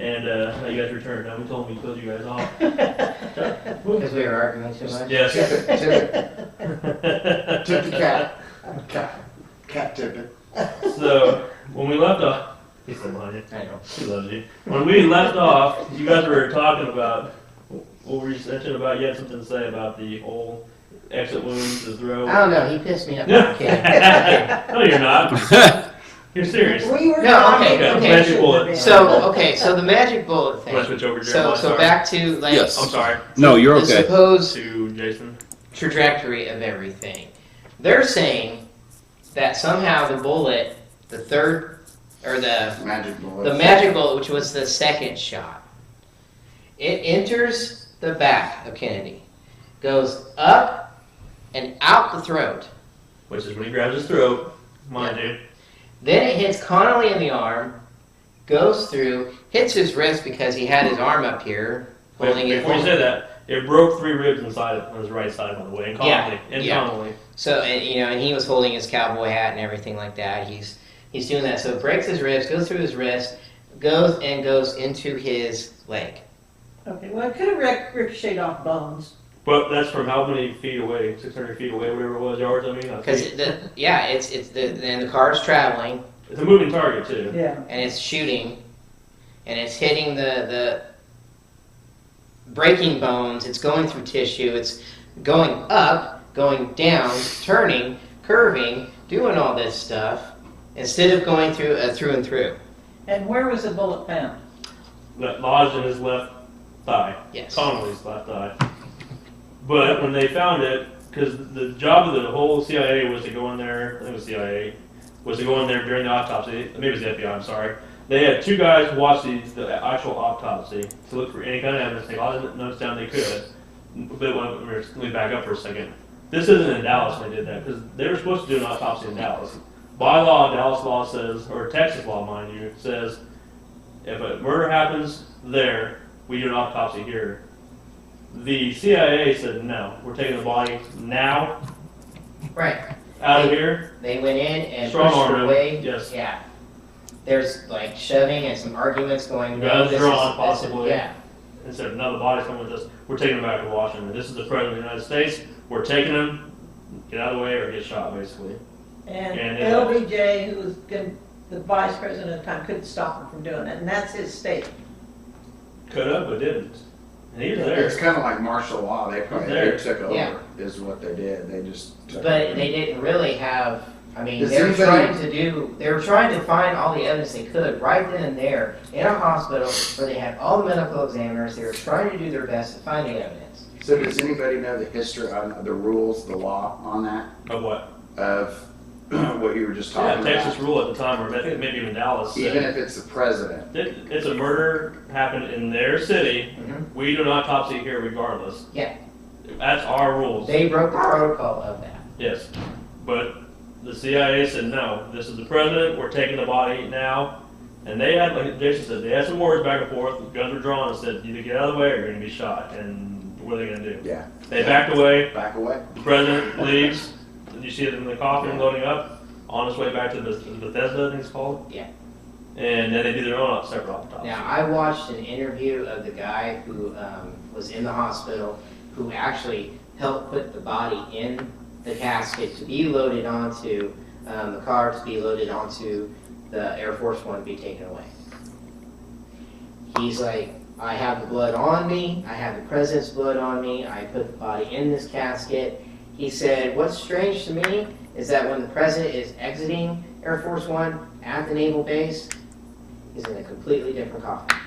And now you guys returned. Now we told me to close you guys off. Because we were arguing too much? Yes. Tip it. Tip the cat. Cat tip it. So when we left off, he's still behind you. I know. He loves you. When we left off, you guys were talking about, what were you mentioning about? You had something to say about the whole exit wounds, the throat. I don't know. He pissed me off. I'm kidding. No, you're not. You're serious. We were No, talking okay, about okay. Magic bullet. So the magic bullet thing. Want to switch over, So Jeremiah? Sorry. back to like Yes. I'm sorry. No, you're the okay. supposed To Jason. trajectory of everything. They're saying that somehow the bullet, the third, or the Magic bullet. the magic bullet, which was the second shot, it enters the back of Kennedy, goes up and out the throat. Which is when he grabs his throat, mind you. Then it hits Connolly in the arm, goes through, hits his wrist because he had his arm up here, holding it. Before you say that, it broke 3 ribs inside it on his right side, by the way, and Connolly. Connolly. So, and and he was holding his cowboy hat and everything like that. He's doing that. So it breaks his ribs, goes through his wrist, goes into his leg. Okay, well, it could have ricocheted off bones. But that's from how many feet away? 600 feet away, whatever it was, yards, I mean? Because then the car's traveling It's a moving target, too. Yeah. and it's shooting, and it's hitting the breaking bones. It's going through tissue. It's going up, going down, turning, curving, doing all this stuff instead of going through and through. And where was the bullet found? Lodged in his left thigh. Yes. Connolly's left thigh. But when they found it, because the job of the whole CIA was to go in there, I think it was CIA, was to go in there during the autopsy, maybe it was the FBI, I'm sorry. They had 2 guys watch the actual autopsy to look for any kind of evidence, take all the notes down they could. But let me back up for a second. This isn't in Dallas when they did that, because they were supposed to do an autopsy in Dallas. By law, Dallas law says, or Texas law, mind you, says, if a murder happens there, we do an autopsy here. The CIA said, no, we're taking the body now, Right. out of here. They went in and Strong pushed arm it him, away. yes. Yeah. There's like shoving and some arguments going. Guns this drawn, is- possibly. Yeah. And said, no, the body's coming with us. We're taking him back to Washington. This is the President of the United States. We're taking him. Get out of the way or get shot, basically. And And, LBJ, who was the vice president at the time, couldn't stop him from doing it, and that's his state. Could have, but didn't. And he was It's there. kind of like martial law. They probably There. they took over, Yeah. is what they did. They just took But over. they didn't really have. I mean, Does they were anybody- They were trying to find all the evidence they could right then and there in a hospital where they had all the medical examiners. They were trying to do their best to find the evidence. So does anybody know the history on the rules, the law on that? Of what? Of what you were just Yeah, talking Texas about? rule at the time, or I think maybe even Dallas, said, Even if it's the president. it's a murder happened in their city. Mhm. We do an autopsy here regardless. Yeah. That's our rules. They broke the protocol of that. Yes. But the CIA said, no, this is the president, we're taking the body now. And they had, like Jason said, they had some words back and forth, guns were drawn and said, either get out of the way or you're going to be shot. And what are they going to do? Yeah. They backed away, Back away. the president leaves, you see it in the coffin loading up, on his way back to Bethesda, I think it's called. Yeah. And then they do their own separate autopsy. Now, I watched an interview of the guy who was in the hospital, who actually helped put the body in the casket to be loaded onto the car, to be loaded onto the Air Force One to be taken away. He's like, I have the blood on me, I have the president's blood on me, I put the body in this casket. He said, what's strange to me is that when the president is exiting Air Force One at the naval base, he's in a completely different coffin.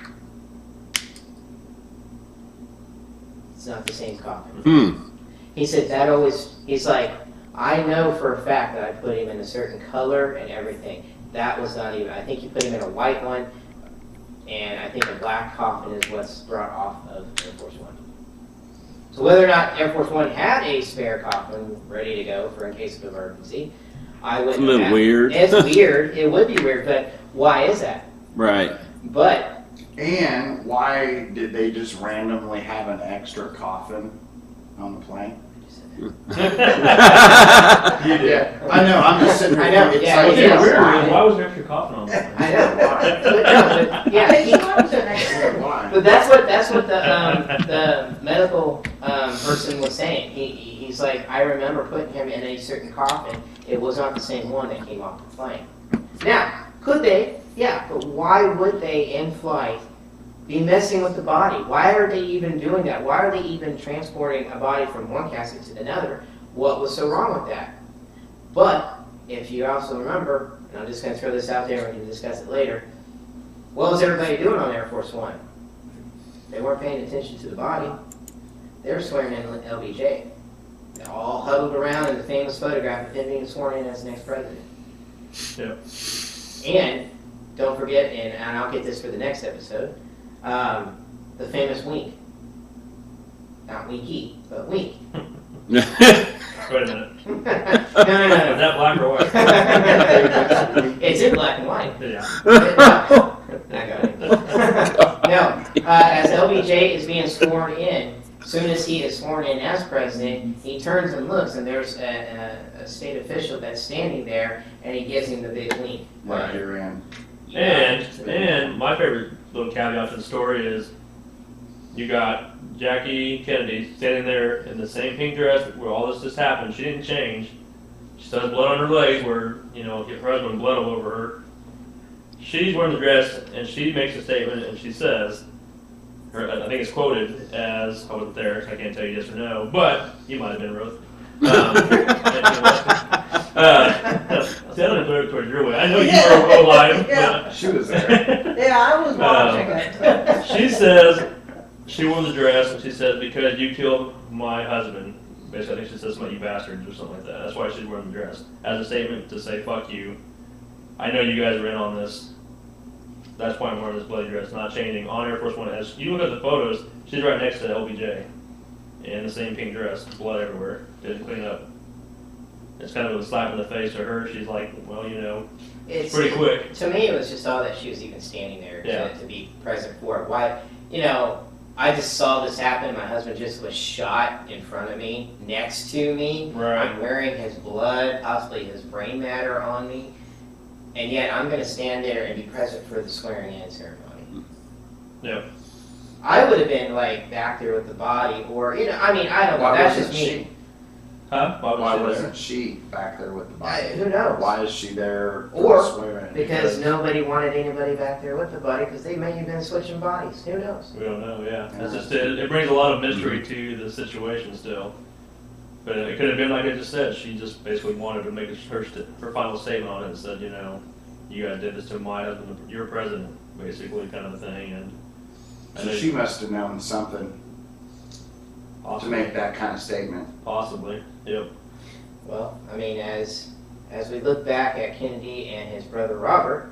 It's not the same coffin. He said that always, he's like, I know for a fact that I put him in a certain color and everything. That was not even, I think you put him in a white one, and I think a black coffin is what's brought off of Air Force One. So whether or not Air Force One had a spare coffin ready to go for in case of emergency, I wouldn't. It's a little weird. It's weird. It would be weird, but why is that? Right. But. And why did they just randomly have an extra coffin on the plane? Yeah, I know. I'm just sitting here. I know, It's yeah, like, yeah. why was there extra coffin on that? I know. But yeah, They thought it was an extra. why? but that's what the medical person was saying. He's like, I remember putting him in a certain coffin. It was not the same one that came off the plane. Now, could they? Yeah, but why would they in flight be messing with the body? Why are they even doing that? Why are they even transporting a body from one casket to another? What was so wrong with that? But if you also remember, and I'm just going to throw this out there and we can discuss it later, what was everybody doing on Air Force One? They weren't paying attention to the body. They were swearing in LBJ. They all huddled around in the famous photograph of him being sworn in as the next president. Yep. And don't forget, and I'll get this for the next episode, the famous wink. Not winky, but wink. Wait a minute. No. Is that black or white? It's in black and white. Yeah. I got it. No, as LBJ is being sworn in, as soon as he is sworn in as president, he turns and looks, and there's a state official that's standing there, and he gives him the big wink. Right, you're in. And my favorite little caveat to the story is you got Jackie Kennedy standing there in the same pink dress where all this just happened. She didn't change. She still has blood on her legs where, you know, get her husband blood all over her. She's wearing the dress and she makes a statement and she says, I think it's quoted as, I wasn't there, so I can't tell you yes or no, but you might have been, Ruth. See, I don't throw it towards your way. I know you were alive. Yeah. She was there. Yeah, I was watching it. She says, she wore the dress, and she says, because you killed my husband. Basically, I think she says something, you bastards, or something like that. That's why she's wearing the dress. As a statement to say, fuck you. I know you guys are in on this. That's why I'm wearing this bloody dress, not changing. On Air Force One, as you look at the photos, she's right next to LBJ. In the same pink dress, blood everywhere. Didn't clean up. It's kind of a slap in the face to her. She's like, well, you know, it's pretty quick. To me, it was just odd that she was even standing there Yeah. to be present for it. Why, you know, I just saw this happen. My husband just was shot in front of me, next to me. Right. I'm wearing his blood, possibly his brain matter on me. And yet I'm going to stand there and be present for the swearing-in ceremony. Yeah. I would have been, like, back there with the body, or, you know, I mean, I don't know. Why That's wasn't just me. she? Huh? Why was she wasn't she back there with the body? Who knows? Why is she there Or swearing? Because nobody wanted anybody back there with the body, because they may have been switching bodies. Who knows? We don't know, yeah. That's just it. It brings a lot of mystery to the situation still. But it could have been like I just said. She just basically wanted to make her final statement on it and said, you know, you guys did this to my husband, your president, basically, kind of a thing. And So she must have known something to possibly, make that kind of statement. possibly, yep. Well, I mean, as we look back at Kennedy and his brother Robert,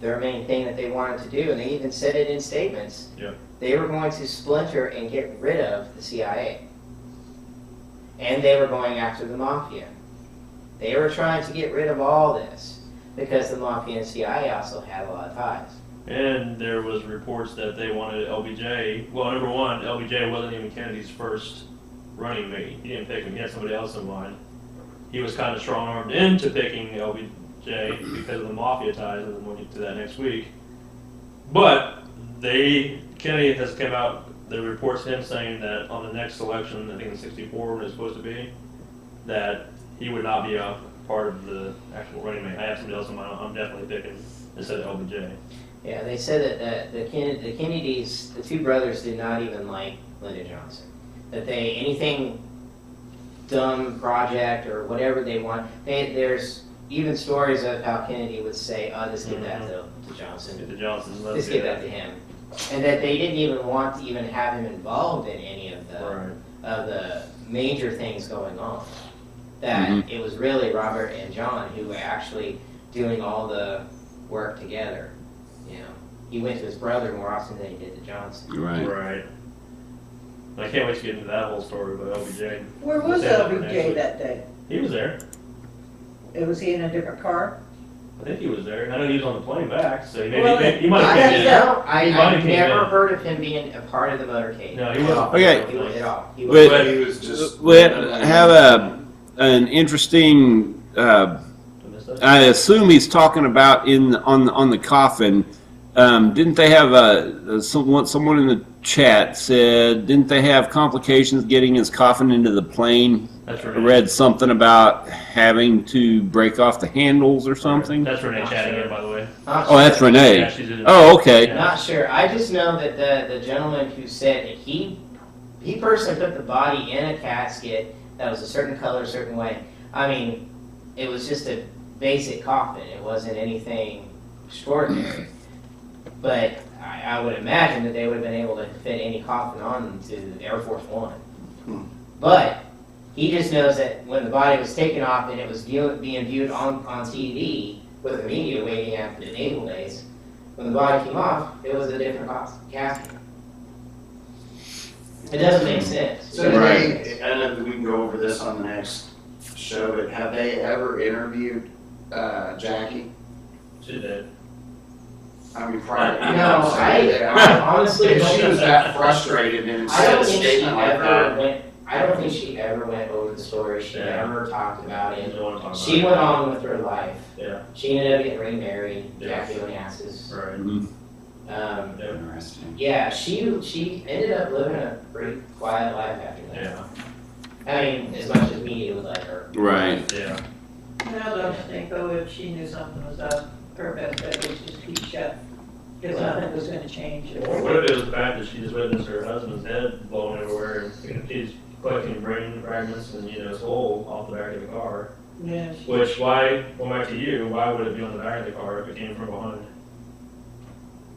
their main thing that they wanted to do, and they even said it in statements, Yep. they were going to splinter and get rid of the CIA. And they were going after the Mafia. They were trying to get rid of all this, because the Mafia and CIA also had a lot of ties. And there was reports that they wanted LBJ. Well, number one, LBJ wasn't even Kennedy's first running mate. He didn't pick him. He had somebody else in mind. He was kind of strong-armed into picking LBJ because of the Mafia ties, and we'll get to that next week. But Kennedy has come out, the reports him saying that on the next election, I think in '64 when it's supposed to be, that he would not be a part of the actual running mate. I have somebody else in mind. I'm definitely picking instead of LBJ. Yeah, they said that the Kennedys, the two brothers, did not even like Lyndon Johnson. That anything dumb project or whatever they want, there's even stories of how Kennedy would say, "Oh, just give that to Johnson. Get the Johnsons. Just give that to him," and that they didn't even want to even have him involved in any of the major things going on. That it was really Robert and John who were actually doing all the work together. You know, he went to his brother more often than he did to Johnson. Right. I can't wait to get into that whole story about LBJ. Where was LBJ that day? He was there. Was he in a different car? I think he was there. I know he was on the plane back, so he I might have been in. I've never heard of him being a part of the motorcade. No, he wasn't. Okay. He was at all. He Wait. was, He was just. We have an interesting. I assume he's talking about on the coffin. Didn't they have someone in the chat said? Didn't they have complications getting his coffin into the plane? That's I right. read something about having to break off the handles or something. That's Renee chatting in, by the way. Oh, that's Renee. Yeah, she's in it. Oh, okay. Not sure. I just know that the gentleman who said that he personally put the body in a casket that was a certain color, a certain way. I mean, it was just a basic coffin. It wasn't anything extraordinary. But I would imagine that they would have been able to fit any coffin onto the Air Force One. But he just knows that when the body was taken off and it was being viewed on TV with the media waiting after the naval days, when the body came off, it was a different casket. It doesn't make sense. So I know that we can go over this on the next show, but have they ever interviewed Jackie? She did. I mean, prior. No, I honestly If don't she was that frustrated and I said don't a think she statement like that. ever went over the story. She never talked about I it. don't want to talk about She it. went on with her life. Yeah. She ended up getting remarried, Yeah. Jackie Onassis. Right. Interesting. Yeah, she ended up living a pretty quiet life after that. Yeah. I mean, as much as media would like her. Right. Yeah. No, don't you think though, if she knew something was up, her best bet was just keep shut, because nothing was gonna change. What if it was the fact that she just witnessed her husband's head blowing everywhere and she's collecting brain fragments and, his whole off the back of the car? Yeah. Which, going back to you, why would it be on the back of the car if it came from behind?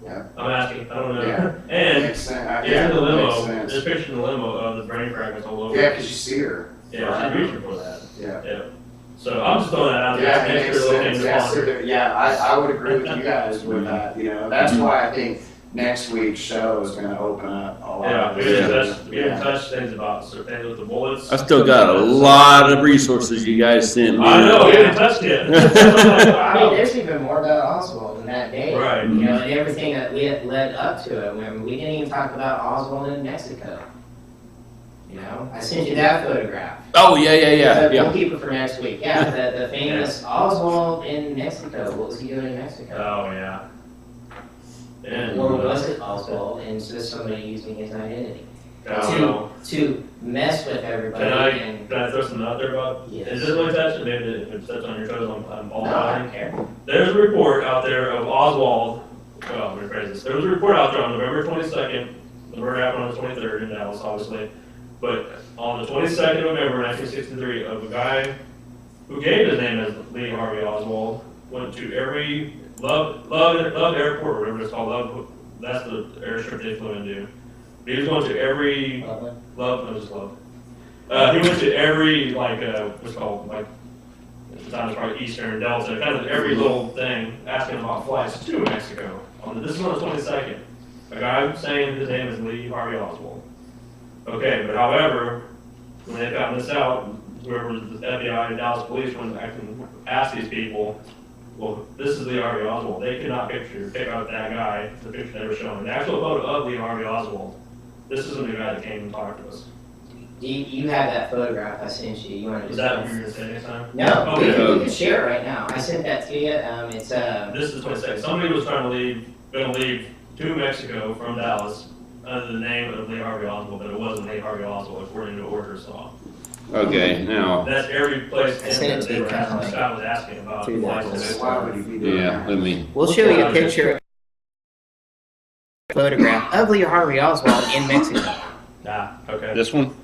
Yeah. I'm asking, I don't know. Yeah. And Makes sense. it's in the limo, makes sense. there's a picture in the limo of the brain fragments all over. Yeah, because you see her. Yeah, she's reaching for that. Yeah. Yeah. So I'm just throwing that out there. Yeah, it Make makes sure sense. those Yeah, things so yeah, I would agree with you guys with that. That's why I think next week's show is going to open up a lot. Yeah, of we this. didn't touch things about certain things with the bullets. I still got a lot of resources you guys sent me. I know, we didn't touch it. I mean, there's even more about Oswald in that day. Right. And everything that led up to it. When we didn't even talk about Oswald in Mexico. I sent you that photograph. Oh, yeah. We'll keep it for next week. Yeah, the famous Oswald in Mexico. What was he doing in Mexico? Oh, yeah. And, Or was it Oswald and just somebody using his identity I don't know. to mess with everybody? Can I throw something out there about? Yes. Is this really touched? Maybe if it steps on your toes, I'm all No, I about don't it. care. There's a report out there of Oswald. Well, let me rephrase this. There was a report out there on November 22nd. The murder happened on the 23rd in Dallas, obviously. But on the 22nd of November 1963, of a guy who gave his name as Lee Harvey Oswald, went to every Love Airport, or whatever it's called. Love, that's the airstrip they flew into. But he was going to every Love. He went to every what's called at the time it was probably Eastern Delta, kind of every little thing, asking about flights to Mexico. This is on the 22nd. A guy saying his name is Lee Harvey Oswald. Okay, but however, when they found this out, whoever was the FBI and Dallas police went back and asked these people, well, this is Lee Harvey Oswald. They could not pick out that guy, the picture they were showing. The actual photo of Lee Harvey Oswald. This isn't the guy that came and talked to us. You have that photograph I sent you. You want to Is that what you were going to say next time? No, Okay. we can share it right now. I sent that to you. It's This is 22nd. Somebody was going to leave to Mexico from Dallas under the name of Lee Harvey Oswald, but it wasn't Lee Harvey Oswald according to orders law. Okay, now, That's every place I sent it to you, were asking, kinda Scott was asking about. through that. flights. Why would he be doing yeah, that? let me, We'll show you a picture, photograph of Lee Harvey Oswald in Mexico. Ah, okay. this one?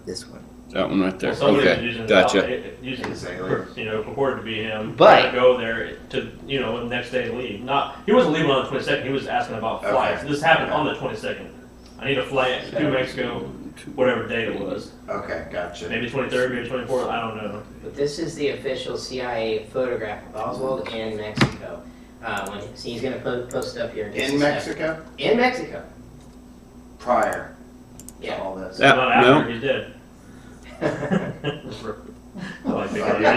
This one. That one right there. Well, somebody was Okay, using gotcha. Using, Exactly. purported to be him. But- to go there to, the next day leave. He wasn't leaving on the 22nd. He was asking about Okay. flights. This happened on the 22nd. I need a flight to Mexico, whatever date it was. Okay, gotcha. Maybe 23rd, maybe 24th. I don't know. But this is the official CIA photograph of Oswald in Mexico. He's going to post it up here. In Mexico? In Mexico. Prior to Yeah. all this. Yeah. Not after no. he's dead. I like picking on you.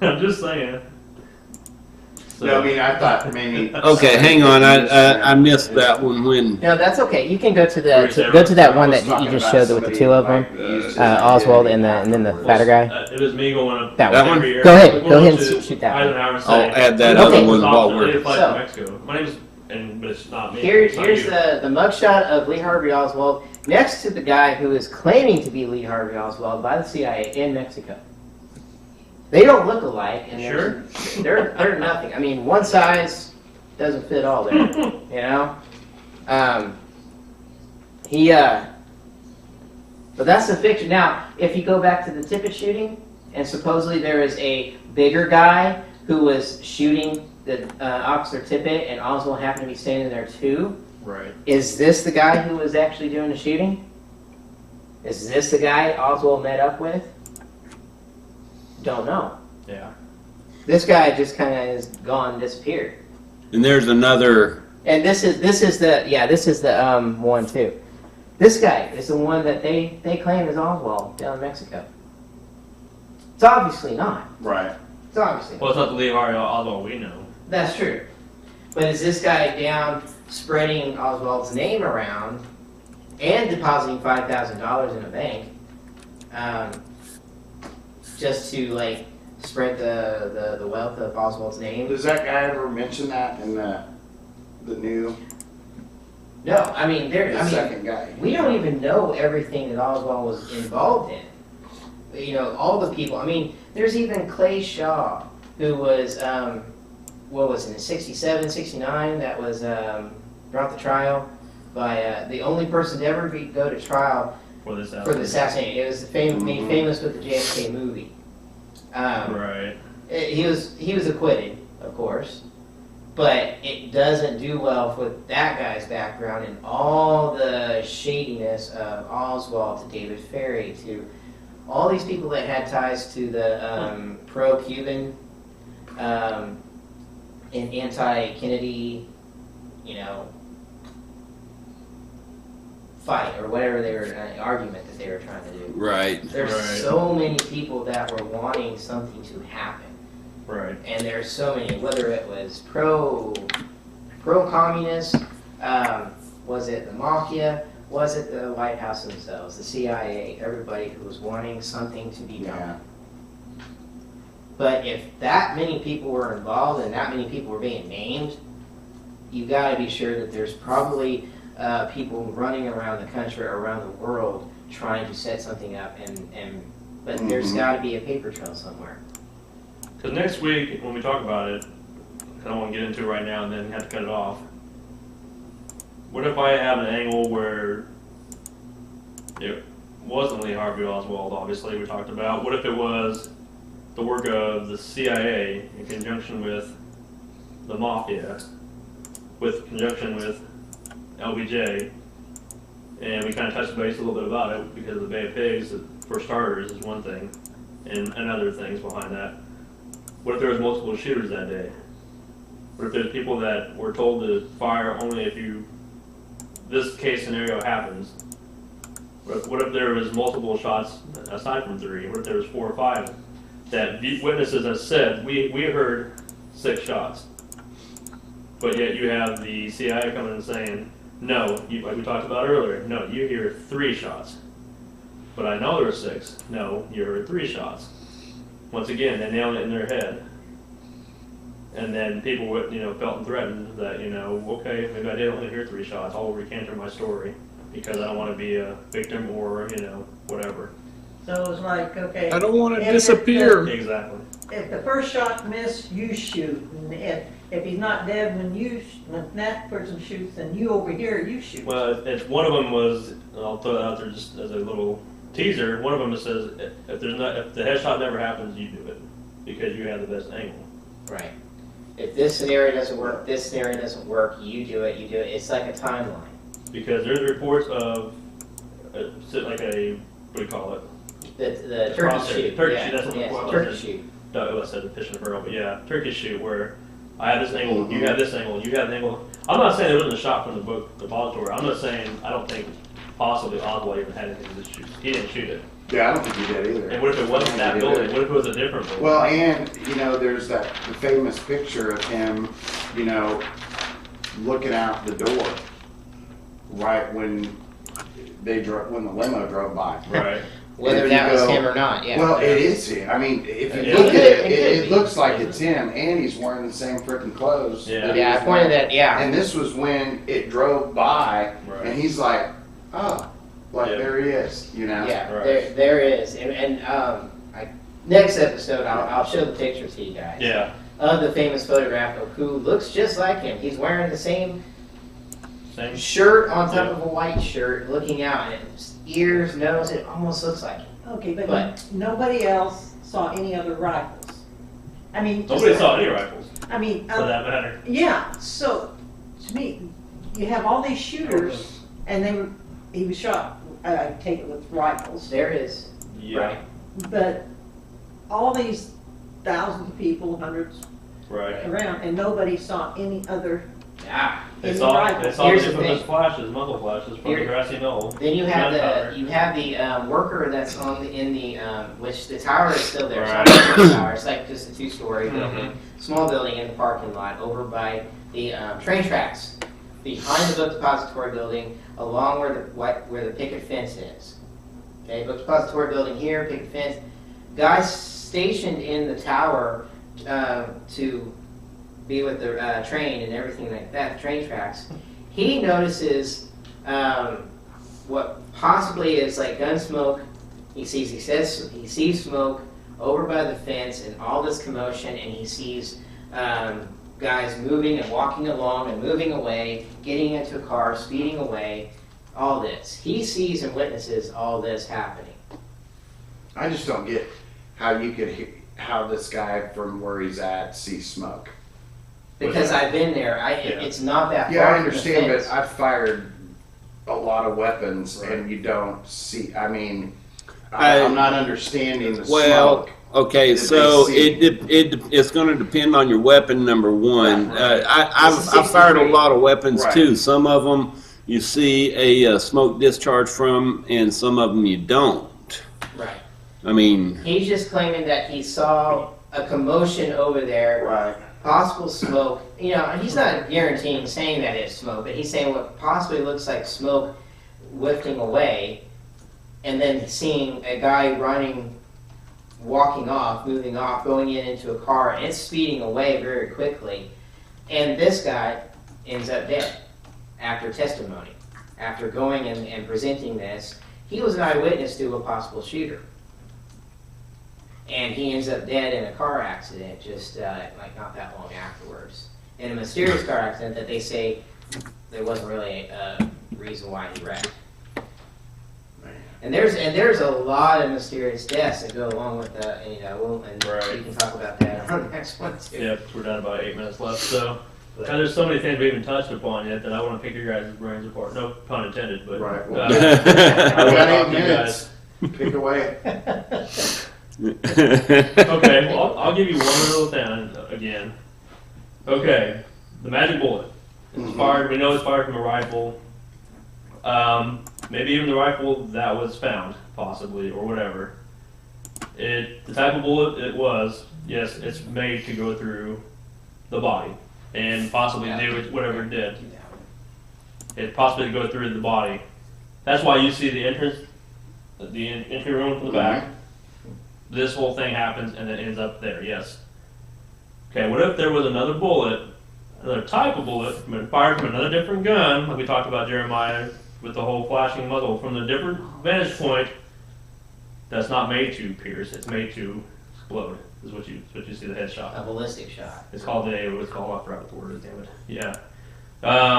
I'm just saying. So, No, I mean, I thought maybe. Okay, hang on, I missed that one when, No, that's okay. You can go to Bruce go to that I one was that you talking just about showed with the somebody two of them, like used his Oswald identity and then the afterwards. fatter guy. it was me going up That one? every year. Go ahead. Going Go ahead and to shoot that one. Eisenhower and I'll saying, add that Okay. other one while I need we're, to fly So- to Mexico. My name's, but it's not me. Here's It's not here's you. the mugshot of Lee Harvey Oswald next to the guy who is claiming to be Lee Harvey Oswald by the CIA in Mexico. They don't look alike, and they're nothing. I mean, one size doesn't fit all there. You know, but that's the fiction. Now, if you go back to the Tippit shooting, and supposedly there is a bigger guy who was shooting the Officer Tippit, and Oswald happened to be standing there too. Right. Is this the guy who was actually doing the shooting? Is this the guy Oswald met up with? Don't know. Yeah. This guy just kind of is gone, disappeared. and there's another, And this is the one too. This guy is the one that they claim is Oswald down in Mexico. It's obviously not. Right. It's obviously not. Well, it's not the Lee Harvey Oswald we know. That's true. But is this guy down spreading Oswald's name around and depositing $5,000 in a bank, just to like spread the wealth of Oswald's name? Does that guy ever mention that in the new, No, I mean second guy? we don't even know everything that Oswald was involved in. You know, all the people. I mean, there's even Clay Shaw, who was, what was it, in 67, 69, that was brought to trial by the only person to ever go to trial For this for the assassination. It was made famous with the JFK movie. Right. He was acquitted, of course, but it doesn't do well with that guy's background and all the shadiness of Oswald to David Ferrie to all these people that had ties to the pro-Cuban and anti-Kennedy, fight or whatever they were argument that they were trying to do. right, There's Right. so many people that were wanting something to happen. Right. And there's so many, whether it was pro-communist, was it the mafia, was it the White House themselves, the CIA, everybody who was wanting something to be done. Yeah. But if that many people were involved and that many people were being named, you got to be sure that there's probably people running around the country or around the world trying to set something up, but there's Mhm. got to be a paper trail somewhere. Because next week, when we talk about it, I don't want to get into it right now and then have to cut it off. What if I have an angle where it wasn't Lee Harvey Oswald, obviously, we talked about. What if it was the work of the CIA in conjunction with the Mafia, with conjunction with LBJ, and we kind of touched base a little bit about it because of the Bay of Pigs, for starters, is one thing, and other things behind that. What if there was multiple shooters that day? What if there's people that were told to fire only if this case scenario happens? What if there was multiple shots aside from 3? What if there was 4 or 5 that witnesses have said, we heard 6 shots, but yet you have the CIA coming and saying, no, like we talked about earlier, no, you hear 3 shots, but I know there were 6. No, you heard 3 shots. Once again, they nailed it in their head. And then people would, felt threatened that, okay, maybe I did only hear 3 shots. I'll recant my story. because I don't want to be a victim or, whatever. So it was like, okay. I don't want to if disappear. Exactly. If the first shot missed, you shoot. And if he's not dead when that person shoots, then you over here, you shoot. Well, it's one of them was, and I'll throw it out there just as a little teaser. One of them says if the headshot never happens, you do it because you have the best angle. Right. If this scenario doesn't work, this scenario doesn't work, you do it, you do it. It's like a timeline. Because there's reports of like a, what do you call it? The turkey shoot. Turkey yeah. shoot, that's what yeah, it was. turkey shoot. No, I said the pitch in the barrel, but yeah, turkey shoot where I have this angle, you have this angle, you have an angle. I'm not saying it wasn't a shot from the depository. I'm not saying I don't think possibly Oswald even had anything to shoot. He didn't shoot it. Yeah, I don't think he did either. And what if it wasn't that building? What if it was a different building? Well, and, there's the famous picture of him, looking out the door right when when the limo drove by. Right. Whether that was him or not, yeah. Well, it is him. I mean, if you Yeah. look at it, It it could be. looks like it's him, and he's wearing the same freaking clothes. Yeah. that he Yeah, was I pointed wearing. that, yeah. And this was when it drove by, Right. and he's like, oh, Yeah. there he is, Yeah, Right. there is. Next episode, I'll show the picture to you guys. Yeah. Of the famous photograph of who looks just like him. He's wearing the same Same. shirt on top of a white shirt, looking out, and his ears, nose, it almost looks like him. Okay, but But- nobody else saw any other rifles. I mean, Nobody saw any rifles, I mean, for that matter. yeah. So to me, you have all these shooters, and he was shot. I take it with rifles, There is. Yeah. Right. but all these thousands of people, hundreds Right. around, and nobody saw any other Ah. They any saw rifles. the Here's the infamous thing. flashes, muzzle flashes from the Here- grassy knoll. Then you have Gunpowder. the worker that's in the which the tower is still there. Right. It's not a tower. It's like just a two-story Mhm. building, small building in the parking lot over by the train tracks, behind the book depository building, along where the picket fence is. Okay, book depository building here, picket fence. Guys stationed in the tower to be with the train and everything like that, train tracks. He notices what possibly is like gun smoke. He sees smoke over by the fence and all this commotion, and he sees guys moving and walking along and moving away, getting into a car, speeding away, all this. He sees and witnesses all this happening. I just don't get how you could how this guy from where he's at sees smoke. Because I've been there. Yeah. It's not that Yeah, far I from the understand, fence. but I've fired a lot of weapons, Right. and you don't see. I mean, I- I'm not understanding the Well, smoke. okay, Did so they see- it's going to depend on your weapon. Number one, Right. I've fired a lot of weapons Right. too. Some of them you see a smoke discharge from, and some of them you don't. Right. I mean, He's just claiming that he saw a commotion over there, Right. possible smoke. You know, he's not guaranteeing saying that it's smoke, but he's saying what possibly looks like smoke wafting away, and then seeing a guy running, walking off, moving off, going into a car, and it's speeding away very quickly. And this guy ends up dead after testimony, after going and presenting this. He was an eyewitness to a possible shooter. And he ends up dead in a car accident just like not that long afterwards. In a mysterious car accident that they say there wasn't really a reason why he wrecked. And there's a lot of mysterious deaths that go along with the, and Right. we can talk about that on the next one too. Yep, we're down about 8 minutes left. So there's so many things we haven't touched upon yet that I want to pick your guys' brains apart. No pun intended, but Right. Well, I I've want to got talk 8 to you minutes. guys. Pick away. Okay, well, I'll give you one little thing again. Okay, the magic bullet. It's Mhm. fired. We know it's fired from a rifle. Maybe even the rifle that was found, possibly, or whatever. The type of bullet it was, yes, it's made to go through the body and possibly do whatever it did. It possibly go through the body. That's why you see the entrance, the entry room from the back. This whole thing happens and it ends up there. Yes. Okay. What if there was another bullet, another type of bullet, fired from another different gun, like we talked about Jeremiah with the whole flashing muzzle from the different vantage point. That's not made to pierce. It's made to explode. Is what you see the headshot. A ballistic shot. It's called I forgot what the word is. Damn it. Yeah.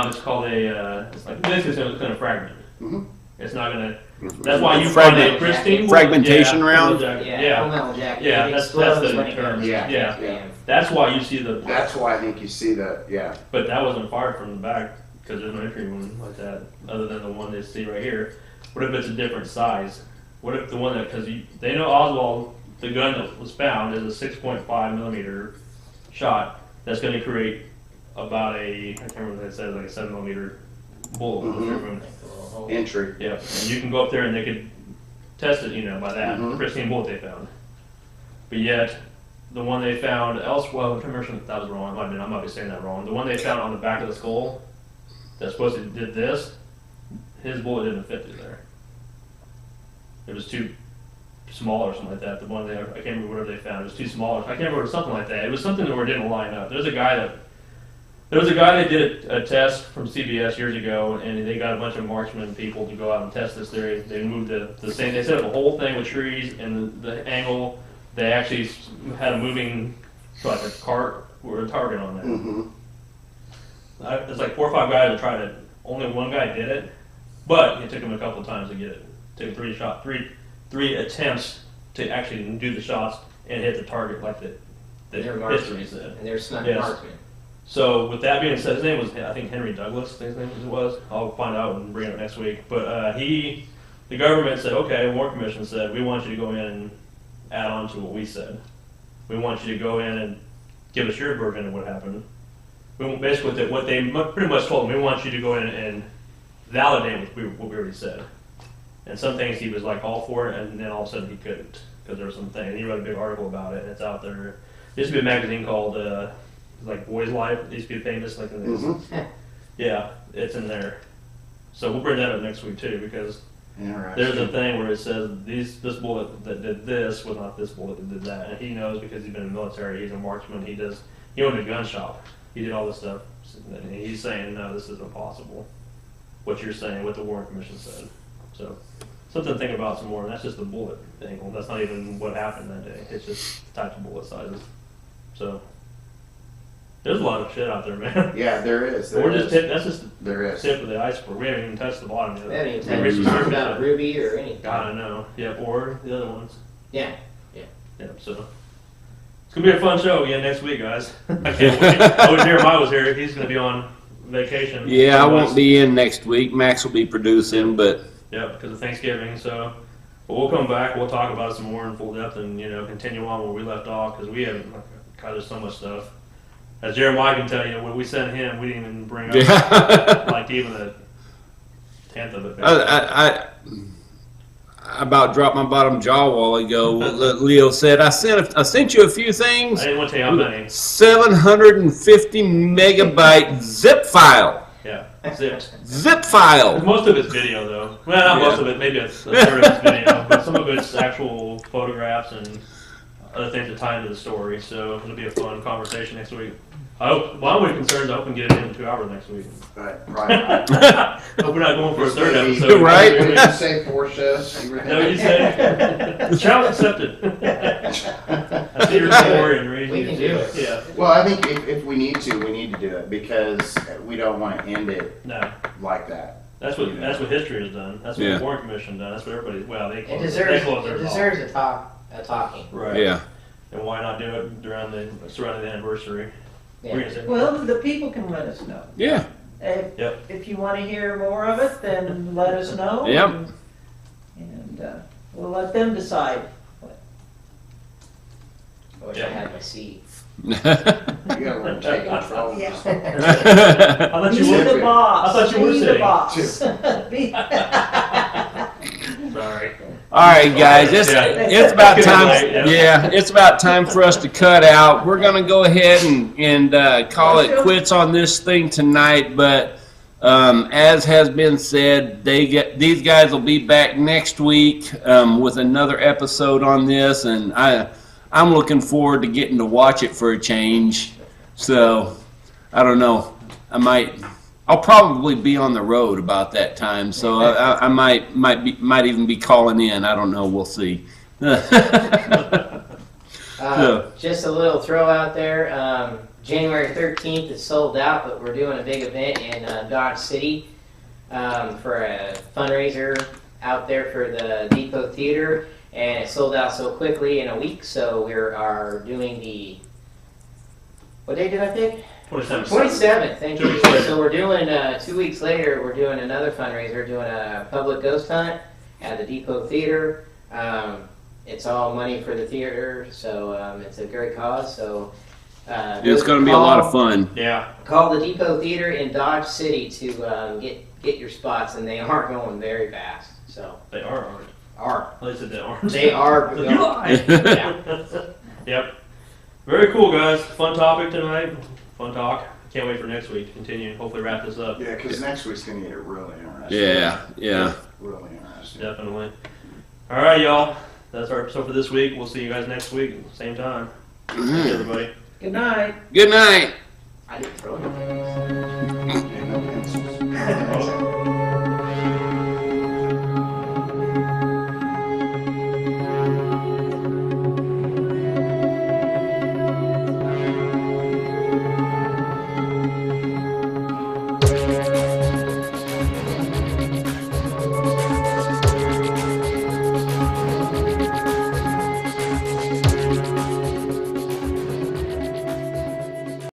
It's called it's like basically it's going to fragment. Mhm. It's not going to. That's why you find a pristine fragmentation round. Yeah. Full metal jacket. Yeah, It that's explodes the when it term. goes. Yeah. That's why you see the. That's why I think you see the, yeah. But that wasn't fired from the back because there's no entry wound like that, other than the one they see right here. What if it's a different size? What if the one that, because they know Oswald, the gun that was found is a 6.5 millimeter shot that's going to create about I can't remember what it says, like a 7 millimeter bullet. Entry. Yeah, and you can go up there and they could test it, by that pristine bullet they found. But yet, the one they found elsewhere, I'm trying to remember if that was wrong. I might be saying that wrong. The one they found on the back of the skull that supposedly did this, his bullet didn't fit through there. It was too small or something like that. The one I can't remember whatever they found. It was too small. I can't remember, something like that. It was something where it didn't line up. There was a guy that did a test from CBS years ago, and they got a bunch of marksman people to go out and test this theory. They moved the same. They set up a whole thing with trees and the angle. They actually had a moving, like a cart or a target on there. Mm-hmm. It's like 4 or 5 guys that tried it. Only one guy did it, but it took him a couple of times to get it. It took three attempts to actually do the shots and hit the target like the history said. And they're snug marksmen. So with that being said, his name was, I think, Henry Douglas, I think his name was. I'll find out and bring it up next week. But the government said, okay, War Commission said, we want you to go in and add on to what we said. We want you to go in and give us your version of what happened. Basically, what they pretty much told him, we want you to go in and validate what we already said. And some things he was like all for it, and then all of a sudden he couldn't because there was some thing. And he wrote a big article about it, and it's out there. There used to be a magazine called like Boy's Life. It used to be famous, like yeah, it's in there. So we'll bring that up next week too, because there's a thing where it says this bullet that did this was not this bullet that did that, and he knows because he's been in the military. He's a marksman. He owned a gun shop. He did all this stuff. And he's saying no, this isn't possible. What you're saying, what the Warren Commission said. So something to think about some more. And that's just the bullet angle. That's not even what happened that day. It's just types of bullet sizes. So there's a lot of shit out there, man. Yeah, there is. That's just there is. tip of the iceberg. We haven't even touched the bottom yet. We haven't even touched about Ruby or anything. I don't know. Yep, or the other ones. Yeah. Yep, so it's going to be a fun show again next week, guys. I can't wait. I wish Jeremiah was here. He's going to be on vacation. Yeah, I won't be in next week. Max will be producing, but... Yep, because of Thanksgiving, so... But we'll come back, we'll talk about it some more in full depth and, continue on where we left off, because we haven't... God, there's so much stuff. As Jeremiah can tell you, when we sent him, we didn't even bring up, like, even a tenth of it. I about dropped my bottom jaw a while ago. Leo said, I sent you a few things. I didn't want to tell you how many. 750 megabyte zip file. Yeah, zipped. Zip file. Most of it's video, though. Well, not most of it. Maybe a third of it's video, but some of it's actual photographs and other things that tie into the story. So it'll be a fun conversation next week. I hope. Well, I'm really concerned. I hope we can get it in 2 hours next week. But probably not. Hope we're not going for a third episode. Right? What did you say? 4 shows? You were No, you said challenge accepted. I see your story and reading. We can do it. Yeah. Well, I think if we need to, we need to do it because we don't want to end it No. like that. That's what history has done. That's what Yeah. the Warren Commission done. That's what everybody. Well, they It close. deserves, They close their it deserves a talking. Right. Yeah. And why not do it surrounding the anniversary? Yeah. What were you gonna say? Well, the people can let us know. Yeah. If you want to hear more of it, then let us know. Yep. And we'll let them decide. I wish I had my seat. You gotta learn to take control. Yeah. I thought you Be were. the boss. I thought you were Be the sitting. boss. Be- Sorry. All right, guys, it's about Getting time. late, Yeah, it's about time for us to cut out. We're gonna go ahead and call it quits on this thing tonight. But as has been said, these guys will be back next week with another episode on this, and I'm looking forward to getting to watch it for a change. So I don't know, I'll probably be on the road about that time, so I might even be calling in. I don't know. We'll see. Just a little throw out there. January 13th is sold out, but we're doing a big event in Dodge City for a fundraiser out there for the Depot Theater, and it sold out so quickly in a week. So we are doing the, what day did I pick? 27th. 27th. Thank you. So we're doing 2 weeks later. We're doing another fundraiser, doing a public ghost hunt at the Depot Theater. It's all money for the theater, so it's a great cause. So it's going to be a lot of fun. Yeah. Call the Depot Theater in Dodge City to get your spots, and they are going very fast. So They are, aren't. are At least they aren't. they are You going, lied. yeah. Yep. Very cool, guys. Fun topic tonight. Fun talk. Can't wait for next week to continue. Hopefully wrap this up. Yeah, because next week's going to get really interesting. Yeah. Really interesting. Definitely. All right, y'all. That's our episode for this week. We'll see you guys next week, same time. Thank you, everybody. Good night. Good night. I didn't throw it. And no pencils. Oh.